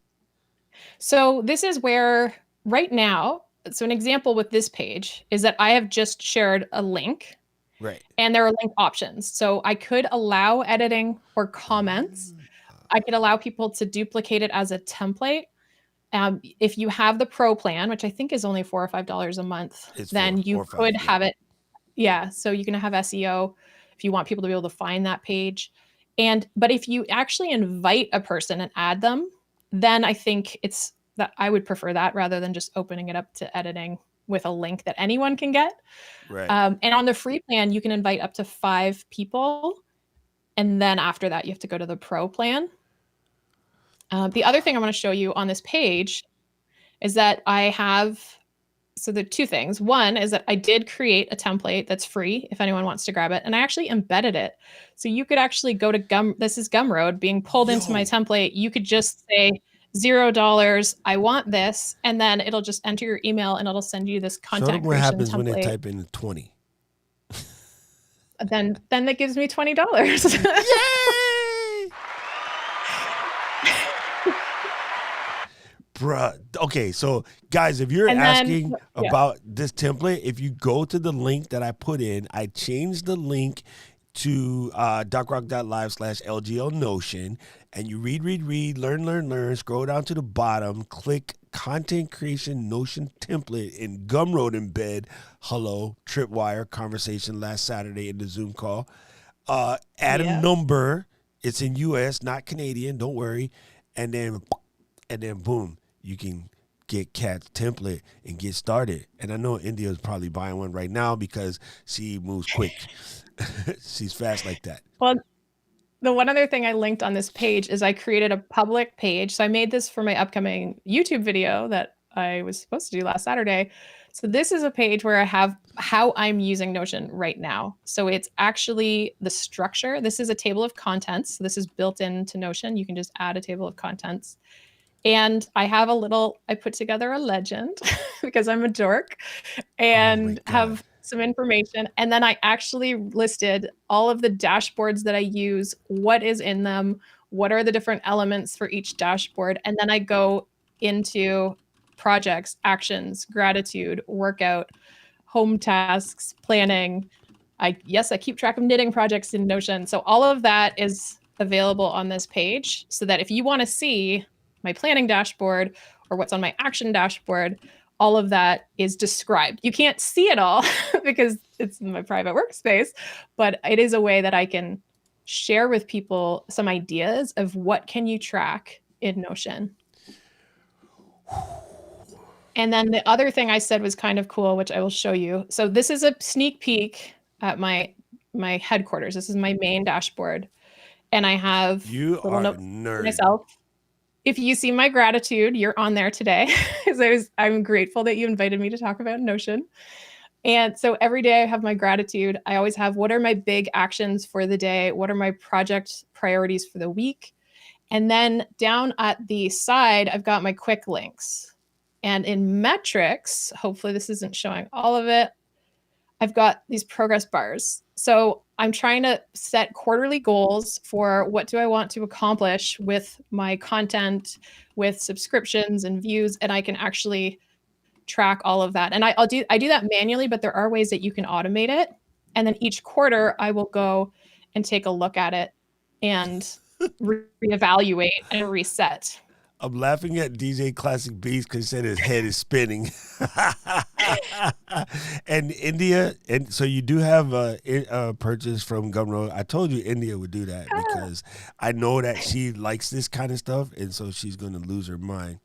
So this is where right now, so an example with this page is that I have just shared a link. Right. And there are link options. So I could allow editing or comments. I could allow people to duplicate it as a template. If you have the pro plan, which I think is only $4 or $5 a month, then you could have it. Yeah. So you can have SEO if you want people to be able to find that page. But if you actually invite a person and add them, then I think it's that I would prefer that rather than just opening it up to editing with a link that anyone can get. Right. And on the free plan, you can invite up to 5 people. And then after that, you have to go to the pro plan. The other thing I want to show you on this page is that so there are 2 things. One is that I did create a template that's free if anyone wants to grab it. And I actually embedded it. So you could actually go to this is Gumroad being pulled into my template. You could just say $0, I want this. And then it'll just enter your email and it'll send you this content creation template. What happens when they type in 20? Then that gives me $20. Yay! Bruh. Okay, so guys, if you're asking about this template, if you go to the link that I put in, I changed the link to docrock.live/LGL Notion, and you read, learn, scroll down to the bottom, click content creation Notion template in Gumroad embed. Hello, Tripwire conversation last Saturday in the Zoom call. Add a number. It's in US, not Canadian. Don't worry. And then boom, you can get Cat's template and get started. And I know India is probably buying one right now because she moves quick. She's fast like that. Well, the one other thing I linked on this page is I created a public page. So I made this for my upcoming YouTube video that I was supposed to do last Saturday. So this is a page where I have how I'm using Notion right now. So it's actually the structure. This is a table of contents. So this is built into Notion. You can just add a table of contents. And I have I put together a legend because I'm a dork and have some information. And then I actually listed all of the dashboards that I use, what is in them, what are the different elements for each dashboard. And then I go into projects, actions, gratitude, workout, home tasks, planning. I keep track of knitting projects in Notion. So all of that is available on this page so that if you want to see my planning dashboard or what's on my action dashboard, all of that is described. You can't see it all because it's my private workspace, but it is a way that I can share with people some ideas of what can you track in Notion. And then the other thing I said was kind of cool, which I will show you. So this is a sneak peek at my headquarters. This is my main dashboard. and I have You little are a notes for nerd. myself. If you see my gratitude, you're on there today. I'm grateful that you invited me to talk about Notion. And so every day I have my gratitude. I always have, what are my big actions for the day? What are my project priorities for the week? And then down at the side, I've got my quick links. And in metrics, hopefully this isn't showing all of it, I've got these progress bars. So I'm trying to set quarterly goals for what do I want to accomplish with my content, with subscriptions and views, and I can actually track all of that. And I do that manually, but there are ways that you can automate it. And then each quarter I will go and take a look at it and reevaluate and reset. I'm laughing at DJ Classic Beats because he said his head is spinning. And India, and so you do have a purchase from Gumroad. I told you India would do that because I know that she likes this kind of stuff, and so she's going to lose her mind.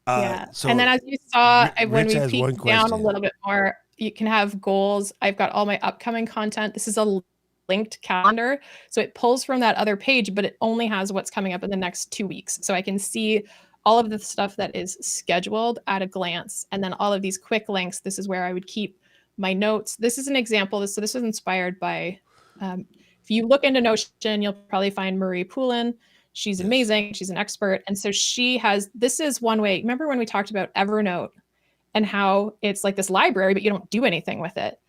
Yeah. So And then as you saw, when Rich we has one peek down a question. little bit more, you can have goals. I've got all my upcoming content. This is a linked calendar. So it pulls from that other page, but it only has what's coming up in the next 2 weeks. So I can see all of the stuff that is scheduled at a glance. And then all of these quick links, this is where I would keep my notes. This is an example. So this was inspired by, if you look into Notion, you'll probably find Marie Poulin. She's amazing. She's an expert. And so she has, this is one way. Remember when we talked about Evernote and how it's like this library, but you don't do anything with it?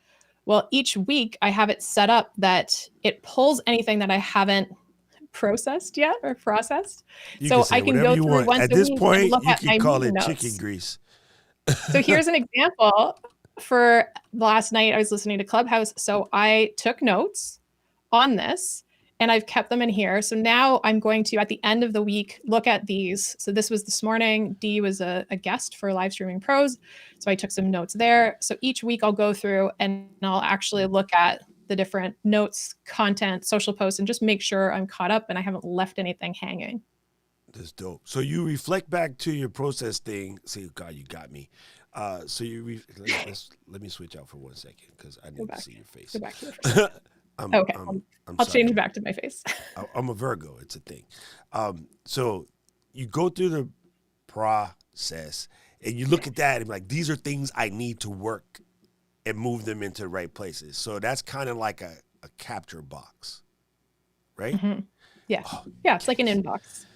Well, each week I have it set up that it pulls anything that I haven't processed yet or processed. So I can go through once at a this week point, and look you at my can call it meeting chicken notes. grease. So here's an example. For last night, I was listening to Clubhouse. So I took notes on this and I've kept them in here. So now I'm going to, at the end of the week, look at these. So this was this morning. Dee was a guest for Live Streaming Pros. So I took some notes there. So each week I'll go through and I'll actually look at the different notes, content, social posts, and just make sure I'm caught up and I haven't left anything hanging. That's dope. So you reflect back to your process thing. Say, God, you got me. So you let me switch out for 1 second because I need to see your face. Go back to your face. Okay, I'll change back to my face. I'm a Virgo. It's a thing. So you go through the process and you look at that and be like, these are things I need to work and move them into the right places. So that's kind of like a capture box, right? Mm-hmm. Yeah. Oh, yeah, it's like an inbox.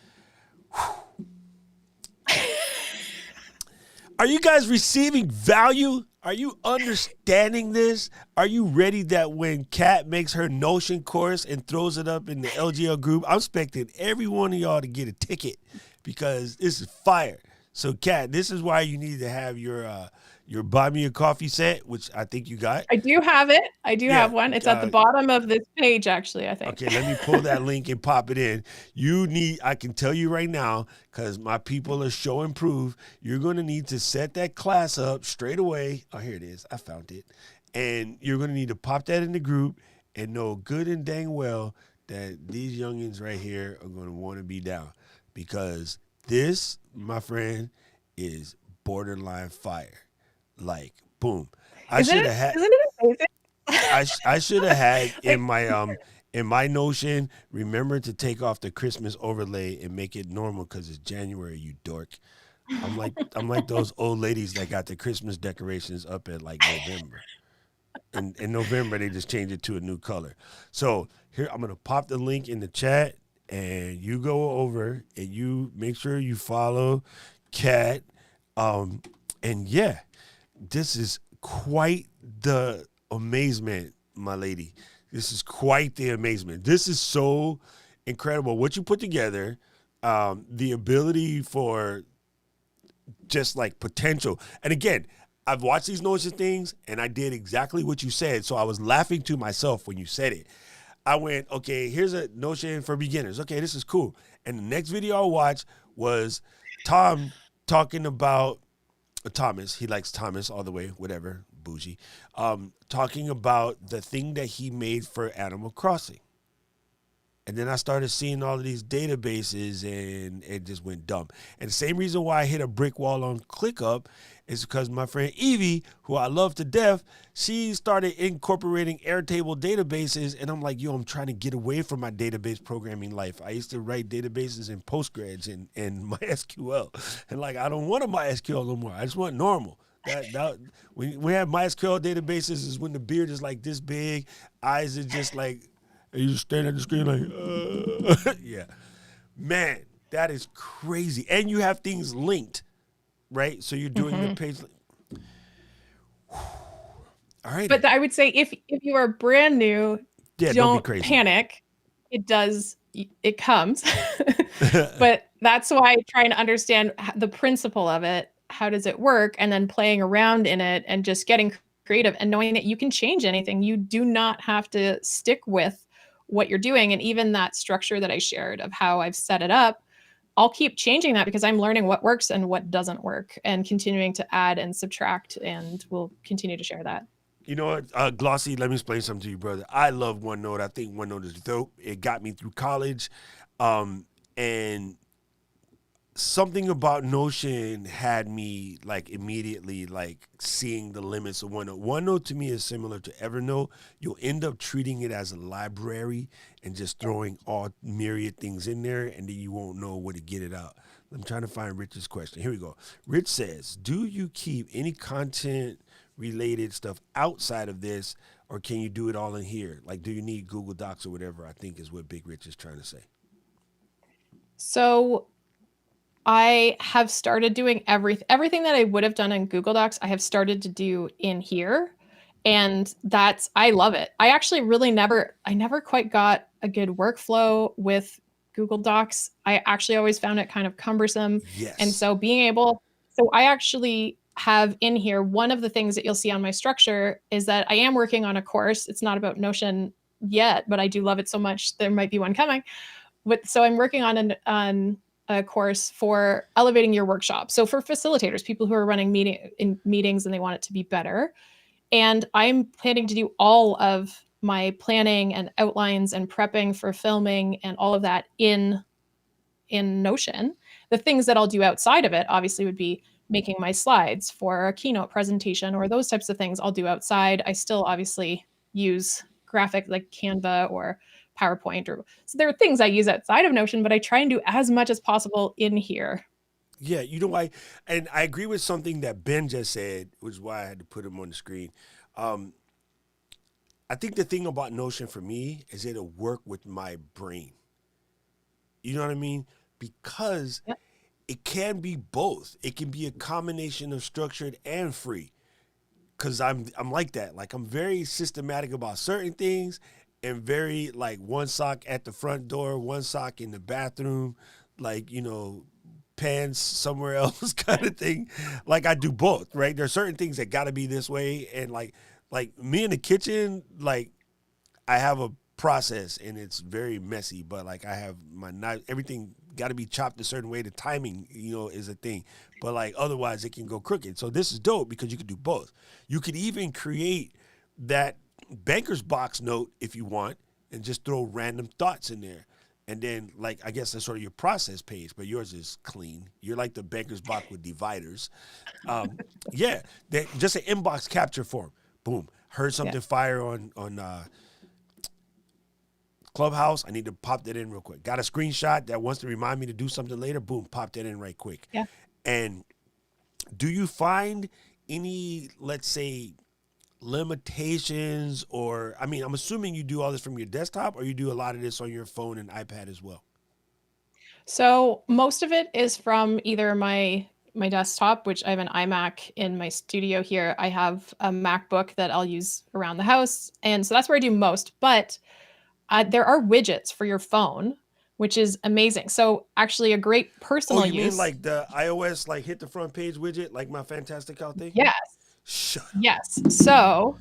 Are you guys receiving value? Are you understanding this? Are you ready that when Cat makes her Notion course and throws it up in the LGL group, I'm expecting every one of y'all to get a ticket because this is fire. So, Cat, this is why you need to have your Buy Me a Coffee set, which I think you got. I do have it. I do have one. It's at the bottom of this page, actually, I think. Okay, let me pull that link and pop it in. I can tell you right now, because my people are show and prove, you're going to need to set that class up straight away. Oh, here it is. I found it. And you're going to need to pop that in the group and know good and dang well that these youngins right here are going to want to be down. Because this, my friend, is borderline fire. Like, boom. Isn't it amazing? I should have had in my Notion, remember to take off the Christmas overlay and make it normal because it's January, you dork. I'm like those old ladies that got the Christmas decorations up at like November. In November, they just changed it to a new color. So here, I'm going to pop the link in the chat and you go over and you make sure you follow Cat. And yeah, this is quite the amazement, my lady. This is quite the amazement. This is so incredible. What you put together, the ability for just like potential. And again, I've watched these Notion things and I did exactly what you said. So I was laughing to myself when you said it. I went, okay, here's a Notion for beginners. Okay, this is cool. And the next video I watched was Tom talking about Thomas, he likes Thomas all the way, whatever, bougie, talking about the thing that he made for Animal Crossing. And then I started seeing all of these databases and it just went dumb. And the same reason why I hit a brick wall on ClickUp is because my friend Evie, who I love to death, she started incorporating Airtable databases, and I'm like, yo, I'm trying to get away from my database programming life. I used to write databases in Postgres and MySQL, and like I don't want a MySQL no more. I just want normal. That when we have MySQL databases is when the beard is like this big, eyes are just like, and you stand at the screen like, yeah, man, that is crazy. And you have things linked, right? So you're doing your page. All right. But I would say if you are brand new, Yeah, don't be don't crazy. panic. It comes. But that's why trying to understand the principle of it, how does it work, and then playing around in it and just getting creative and knowing that you can change anything. You do not have to stick with what you're doing. And even that structure that I shared of how I've set it up, I'll keep changing that because I'm learning what works and what doesn't work and continuing to add and subtract, and we'll continue to share that. You know what, Glossy, let me explain something to you, brother. I love OneNote. I think OneNote is dope. It got me through college. And something about Notion had me like immediately like seeing the limits of OneNote. OneNote to me is similar to Evernote. You'll end up treating it as a library and just throwing all myriad things in there, and then you won't know where to get it out. I'm trying to find Rich's question. Here we go. Rich says, do you keep any content related stuff outside of this, or can you do it all in here? Like, do you need Google Docs or whatever? I think is what Big Rich is trying to say. So I have started doing everything that I would have done in Google Docs, I have started to do in here. And I love it. I actually I never quite got a good workflow with Google Docs. I actually always found it kind of cumbersome. Yes. And so I actually have in here, one of the things that you'll see on my structure is that I am working on a course. It's not about Notion yet, but I do love it so much. There might be one coming. So I'm working on a course for elevating your workshop. So for facilitators, people who are running meetings and they want it to be better. And I'm planning to do all of my planning and outlines and prepping for filming and all of that in Notion. The things that I'll do outside of it obviously would be making my slides for a keynote presentation or those types of things I'll do outside. I still obviously use graphic like Canva or PowerPoint, so there are things I use outside of Notion, but I try and do as much as possible in here. Yeah, you know, I agree with something that Ben just said, which is why I had to put him on the screen. I think the thing about Notion for me is it'll work with my brain. You know what I mean? Because it can be both. It can be a combination of structured and free. Because I'm like that. Like, I'm very systematic about certain things and very like one sock at the front door, one sock in the bathroom, like, you know, pants somewhere else kind of thing. Like, I do both, right? There are certain things that got to be this way. And like me in the kitchen, like, I have a process and it's very messy, but like I have my knife, everything got to be chopped a certain way. The timing, you know, is a thing, but like otherwise it can go crooked. So this is dope because you could do both. You could even create that banker's box note if you want and just throw random thoughts in there. And then, like, I guess that's sort of your process page, but yours is clean. You're like the banker's box with dividers. Yeah, just an inbox capture form. Boom. Heard something fire on Clubhouse. I need to pop that in real quick. Got a screenshot that wants to remind me to do something later. Boom, pop that in right quick. Yeah. And do you find any, let's say, limitations, or I mean, I'm assuming you do all this from your desktop, or you do a lot of this on your phone and iPad as well? So most of it is from either my desktop, which I have an iMac in my studio here. I have a MacBook that I'll use around the house, and so that's where I do most. But there are widgets for your phone, which is amazing. So actually, a great personal you use. mean like the iOS, like hit the front page widget, like my Fantastic Out thing? Yes. Shut up. Yes. So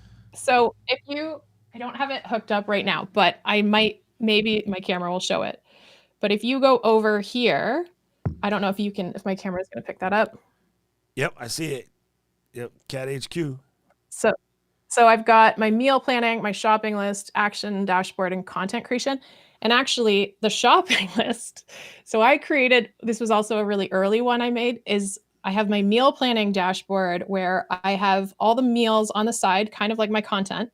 if I don't have it hooked up right now, but I might, maybe my camera will show it. But if you go over here, I don't know if my camera is going to pick that up. Yep, I see it. Yep, Cat HQ. So I've got my meal planning, my shopping list, action, dashboard, and content creation. And actually the shopping list. So this was also a really early one I made, is I have my meal planning dashboard where I have all the meals on the side, kind of like my content,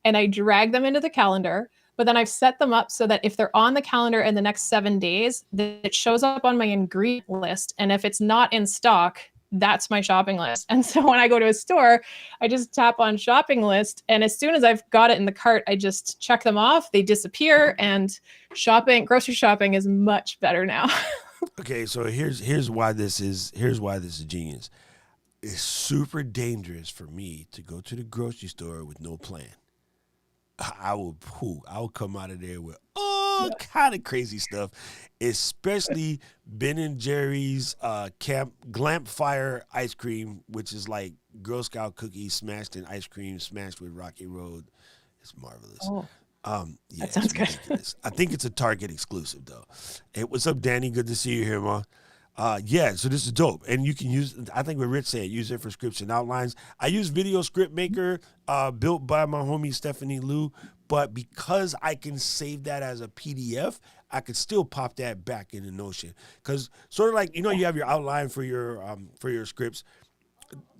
and I drag them into the calendar. But then I've set them up so that if they're on the calendar in the next 7 days, it shows up on my ingredient list. And if it's not in stock, that's my shopping list. And so when I go to a store, I just tap on shopping list. And as soon as I've got it in the cart, I just check them off. They disappear. And grocery shopping is much better now. Okay, so here's why this is genius. It's super dangerous for me to go to the grocery store with no plan. I will come out of there with all kind of crazy stuff, especially Ben and Jerry's Glamp Fire ice cream, which is like Girl Scout cookies smashed in ice cream, smashed with Rocky Road. It's marvelous. Oh, Yeah, that sounds good. ridiculous. I think it's a Target exclusive though. Hey, what's up, Danny? Good to see you here, Ma. Yeah, so this is dope. And you can use, I think what Rich said, use it for scripts and outlines. I use Video Script Maker, built by my homie Stephanie Liu, but because I can save that as a PDF, I could still pop that back into Notion. Because sort of like, you have your outline for your scripts.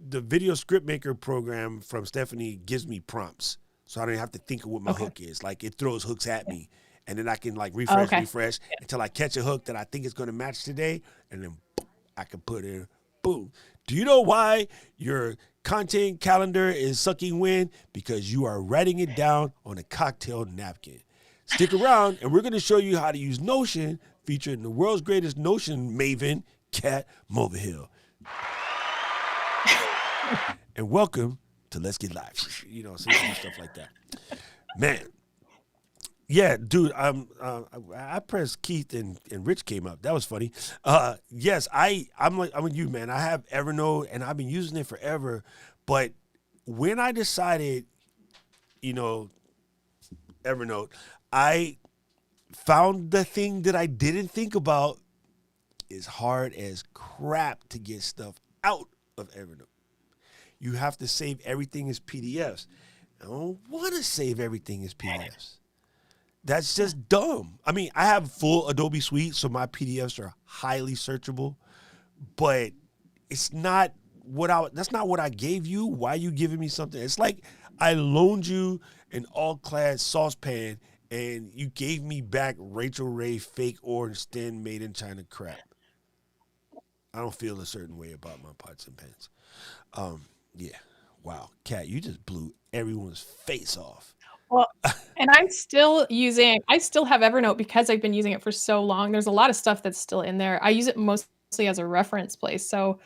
The Video Script Maker program from Stephanie gives me prompts. So I don't have to think of what my hook is. Like it throws hooks at me. And then I can like refresh until I catch a hook that I think is going to match today. And then boom, I can put in, boom. Do you know why your content calendar is sucking wind? Because you are writing it down on a cocktail napkin. Stick around and we're going to show you how to use Notion, featuring the world's greatest Notion maven, Cat Mulvihill. And welcome to Let's Get Live. Some stuff like that. Man. Yeah, dude. I pressed Keith and Rich came up. That was funny. Yes, I'm with you, man. I have Evernote and I've been using it forever. But when I decided, Evernote, I found the thing that I didn't think about is hard as crap to get stuff out of Evernote. You have to save everything as PDFs. I don't want to save everything as PDFs. That's just dumb. I mean, I have full Adobe Suite, so my PDFs are highly searchable, but it's not that's not what I gave you. Why are you giving me something? It's like I loaned you an all-clad saucepan and you gave me back Rachel Ray fake orange thin made in China crap. I don't feel a certain way about my pots and pans. Yeah. Wow. Kat, you just blew everyone's face off. Well, and I still have Evernote because I've been using it for so long. There's a lot of stuff that's still in there. I use it mostly as a reference place. So,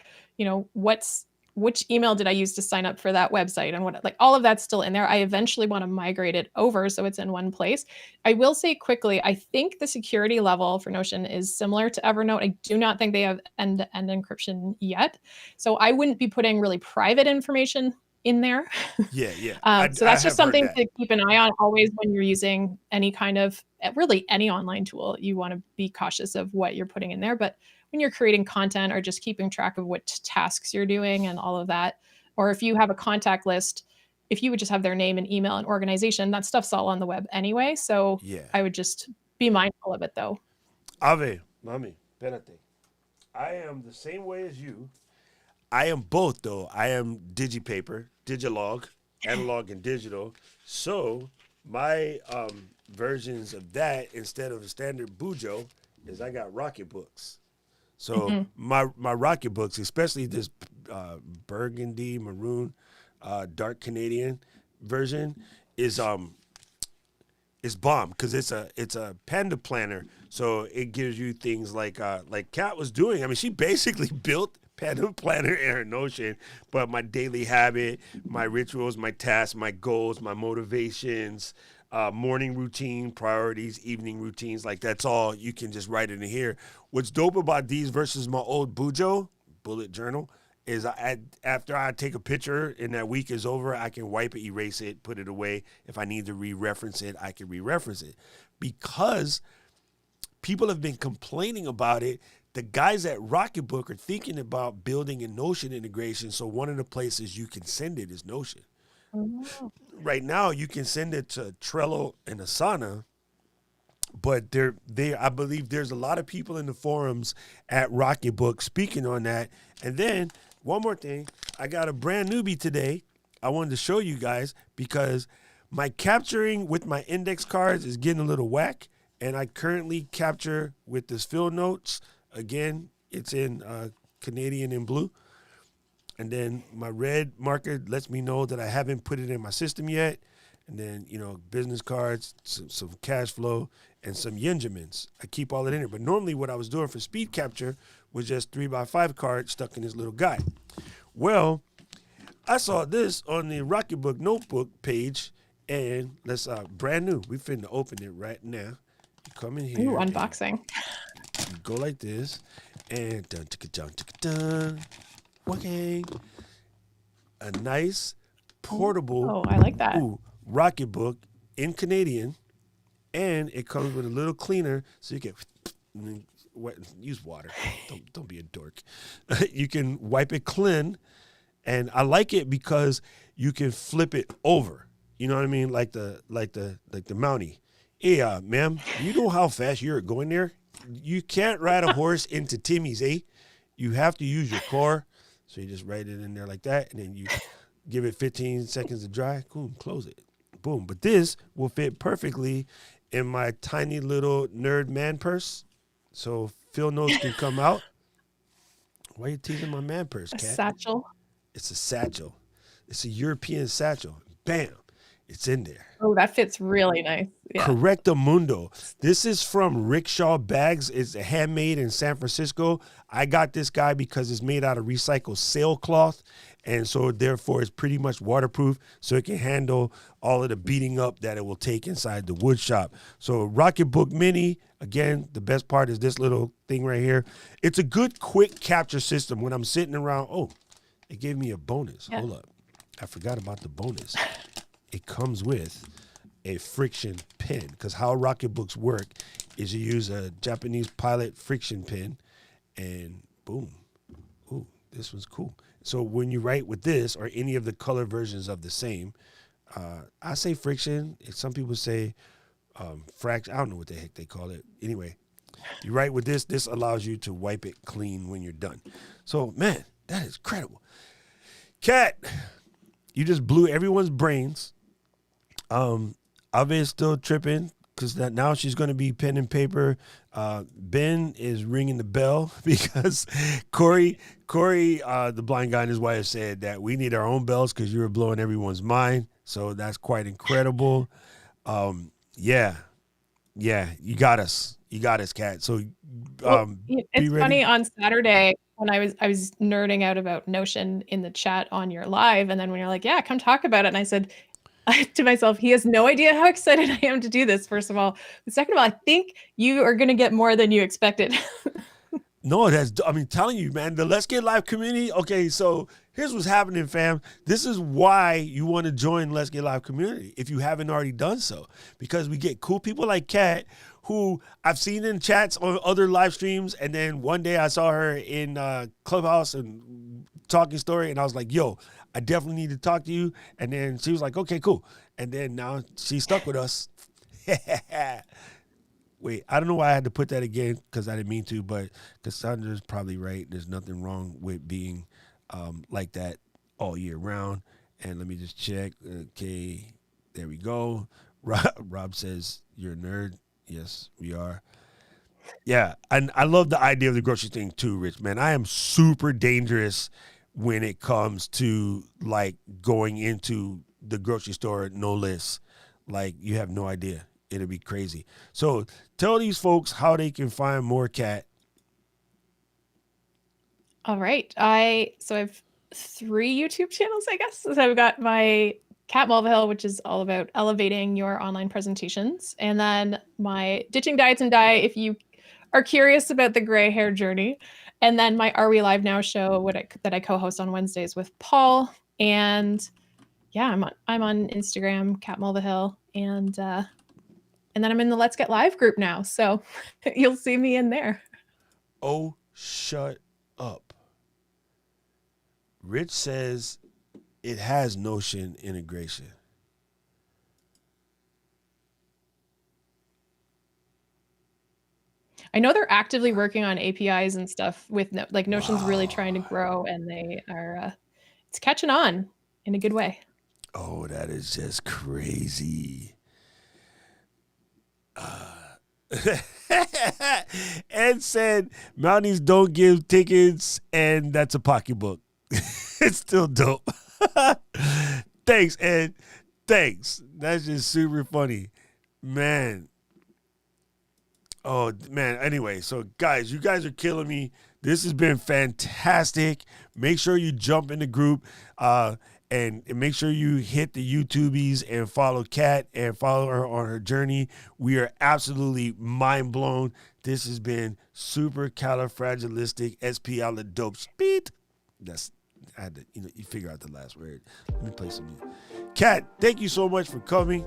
which email did I use to sign up for that website and all of that's still in there. I eventually want to migrate it over so it's in one place. I will say quickly, I think the security level for Notion is similar to Evernote. I do not think they have end-to-end encryption yet. So I wouldn't be putting really private information in there. Yeah. So that's just something to keep an eye on always when you're using any kind of, really any online tool. You want to be cautious of what you're putting in there. But when you're creating content or just keeping track of what tasks you're doing and all of that, or if you have a contact list, if you would just have their name and email and organization, that stuff's all on the web anyway. So I would just be mindful of it though. Ave, mami, espérate. I am the same way as you. I am both, though. I am digipaper, digilog, analog and digital. So my versions of that, instead of a standard Bujo, is I got Rocket Books. So my Rocket Books, especially this burgundy, maroon, dark Canadian version, is bomb because it's a panda planner. So it gives you things like Kat was doing. I mean, she basically built Panda Planner in her Notion, but my daily habit, my rituals, my tasks, my goals, my motivations, morning routine, priorities, evening routines, that's all you can just write it in here. What's dope about these versus my old Bujo, bullet journal, is after I take a picture and that week is over, I can wipe it, erase it, put it away. If I need to re-reference it, I can re-reference it. Because people have been complaining about it. The guys at Rocketbook are thinking about building a Notion integration. So one of the places you can send it is Notion. Right now, you can send it to Trello and Asana, but I believe there's a lot of people in the forums at Rocketbook speaking on that. And then one more thing, I got a brand newbie today. I wanted to show you guys because my capturing with my index cards is getting a little whack, and I currently capture with this fill notes. Again, it's in Canadian in blue. And then my red marker lets me know that I haven't put it in my system yet. And then, business cards, some cash flow, and some Yenjamins. I keep all that in there. But normally what I was doing for speed capture was just 3x5 cards stuck in this little guy. Well, I saw this on the Rocketbook notebook page, and let's brand new. We finna open it right now. You come in here. Ooh, unboxing. You go like this, and dun ticka dun ticka dun. Okay. A nice portable. Oh, I like that. Rocketbook in Canadian, and it comes with a little cleaner so you can use water. Don't be a dork. You can wipe it clean, and I like it because you can flip it over. You know what I mean? Like the Mountie. Hey, ma'am, you know how fast you're going there? You can't ride a horse into Timmy's, eh? You have to use your core. So you just write it in there like that, and then you give it 15 seconds to dry. Boom, close it. Boom. But this will fit perfectly in my tiny little nerd man purse. So fill notes can come out. Why are you teasing my man purse, Cat? A satchel. It's a satchel. It's a European satchel. Bam. It's in there. Oh, that fits really nice. Yeah. Correctamundo. This is from Rickshaw Bags. It's handmade in San Francisco. I got this guy because it's made out of recycled sailcloth, and so therefore it's pretty much waterproof, so it can handle all of the beating up that it will take inside the wood shop. So Rocketbook Mini, again, the best part is this little thing right here. It's a good quick capture system when I'm sitting around. Oh, it gave me a bonus. Yeah. Hold up. I forgot about the bonus. It comes with a friction pin, because how Rocketbooks work is you use a Japanese Pilot friction pin, and boom. Ooh, this one's cool. So when you write with this or any of the color versions of the same, I say friction. Some people say fraction. I don't know what the heck they call it. Anyway, you write with this. This allows you to wipe it clean when you're done. So, man, that is incredible. Cat, you just blew everyone's brains. Ave is still tripping because now she's going to be pen and paper. Ben is ringing the bell because Corey, the blind guy and his wife said that we need our own bells because you were blowing everyone's mind. So that's quite incredible. Yeah, you got us, Kat. So, it's funny, on Saturday when I was nerding out about Notion in the chat on your live, and then when you're like, yeah, come talk about it. And I said to myself, he has no idea how excited I am to do this, first of all. But second of all, I think you are going to get more than you expected. No, telling you, man, the Let's Get Live community. Okay, so here's what's happening, fam. This is why you want to join Let's Get Live community if you haven't already done so, because we get cool people like Kat, who I've seen in chats on other live streams, and then one day I saw her in Clubhouse and Talking Story, and I was like, yo, I definitely need to talk to you. And then she was like, okay, cool. And then now she's stuck with us. Wait, I don't know why I had to put that again, because I didn't mean to, but Cassandra's probably right. There's nothing wrong with being like that all year round. And let me just check. Okay, there we go. Rob says, you're a nerd. Yes, we are. Yeah, and I love the idea of the grocery thing too, Rich. Man, I am super dangerous when it comes to like going into the grocery store, no list. Like, you have no idea. It'll be crazy. So tell these folks how they can find more Cat. All right. I have 3 YouTube channels, I guess. So I've got my Cat Mulvihill, which is all about elevating your online presentations. And then my Ditching Diets and Die, if you are curious about the gray hair journey. And then my Are We Live Now show, that I co-host on Wednesdays with Paul. And yeah, I'm on Instagram, Cat Mulvihill, and then I'm in the Let's Get Live group now. So you'll see me in there. Oh, shut up. Rich says it has Notion integration. I know they're actively working on APIs and stuff with like Notion's really trying to grow, and they are it's catching on in a good way. Oh, that is just crazy. Ed said Mounties don't give tickets, and that's a pocketbook. It's still dope. Thanks, Ed. Thanks. That's just super funny. Man. Oh, man. Anyway, so guys, you guys are killing me. This has been fantastic. Make sure you jump in the group and make sure you hit the YouTubies and follow Cat and follow her on her journey. We are absolutely mind blown. This has been super califragilistic That's I had to, you figure out the last word. Let me play some music. Cat, thank you so much for coming.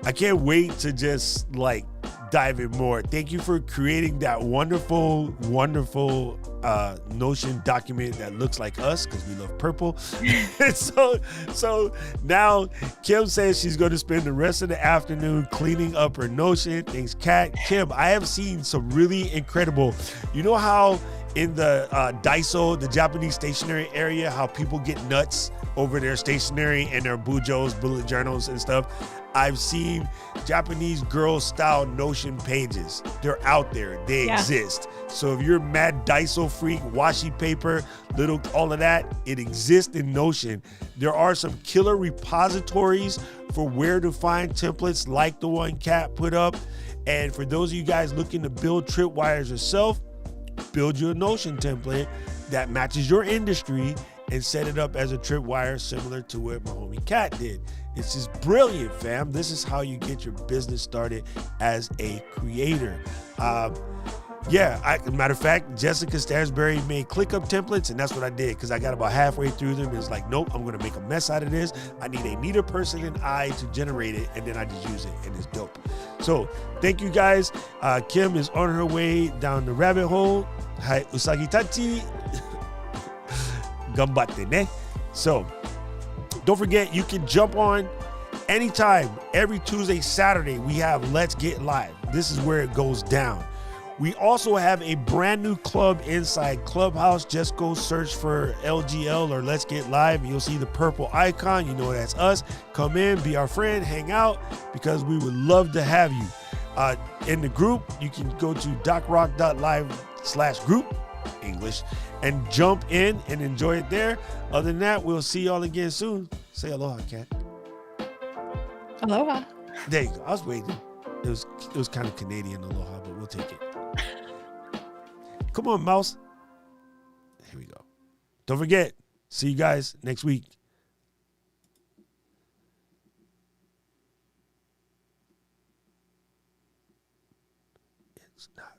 I can't wait to just dive in more. Thank you for creating that wonderful Notion document that looks like us because we love purple. And so now Kim says she's going to spend the rest of the afternoon cleaning up her Notion. Thanks, Kat. Kim, I have seen some really incredible, you know how in the Daiso, the Japanese stationery area, how people get nuts over their stationery and their bujos, bullet journals and stuff. I've seen Japanese girl style Notion pages. They're out there. They exist. So if you're a mad Daiso freak, washi paper, all of that, it exists in Notion. There are some killer repositories for where to find templates like the one Kat put up. And for those of you guys looking to build tripwires yourself, build your Notion template that matches your industry and set it up as a tripwire similar to what my homie Kat did. It's just brilliant, fam. This is how you get your business started as a creator. Matter of fact, Jessica Starsberry made ClickUp templates, and that's what I did because I got about halfway through them. It's like, nope, I'm going to make a mess out of this. I need a neater person than I to generate it, and then I just use it, and it's dope. So thank you guys. Kim is on her way down the rabbit hole. Hai usagi tachi. Gambatte ne. So don't forget, you can jump on anytime. Every Tuesday, Saturday, we have Let's Get Live. This is where it goes down. We also have a brand new club inside Clubhouse. Just go search for LGL or Let's Get Live. You'll see the purple icon. You know that's us. Come in, be our friend, hang out, because we would love to have you. In the group, you can go to docrock.live/group, English, and jump in and enjoy it there. Other than that, we'll see y'all again soon. Say aloha, Kat. Aloha. There you go. I was waiting. It was kind of Canadian aloha, but we'll take it. Come on, mouse. Here we go. Don't forget, see you guys next week. It's not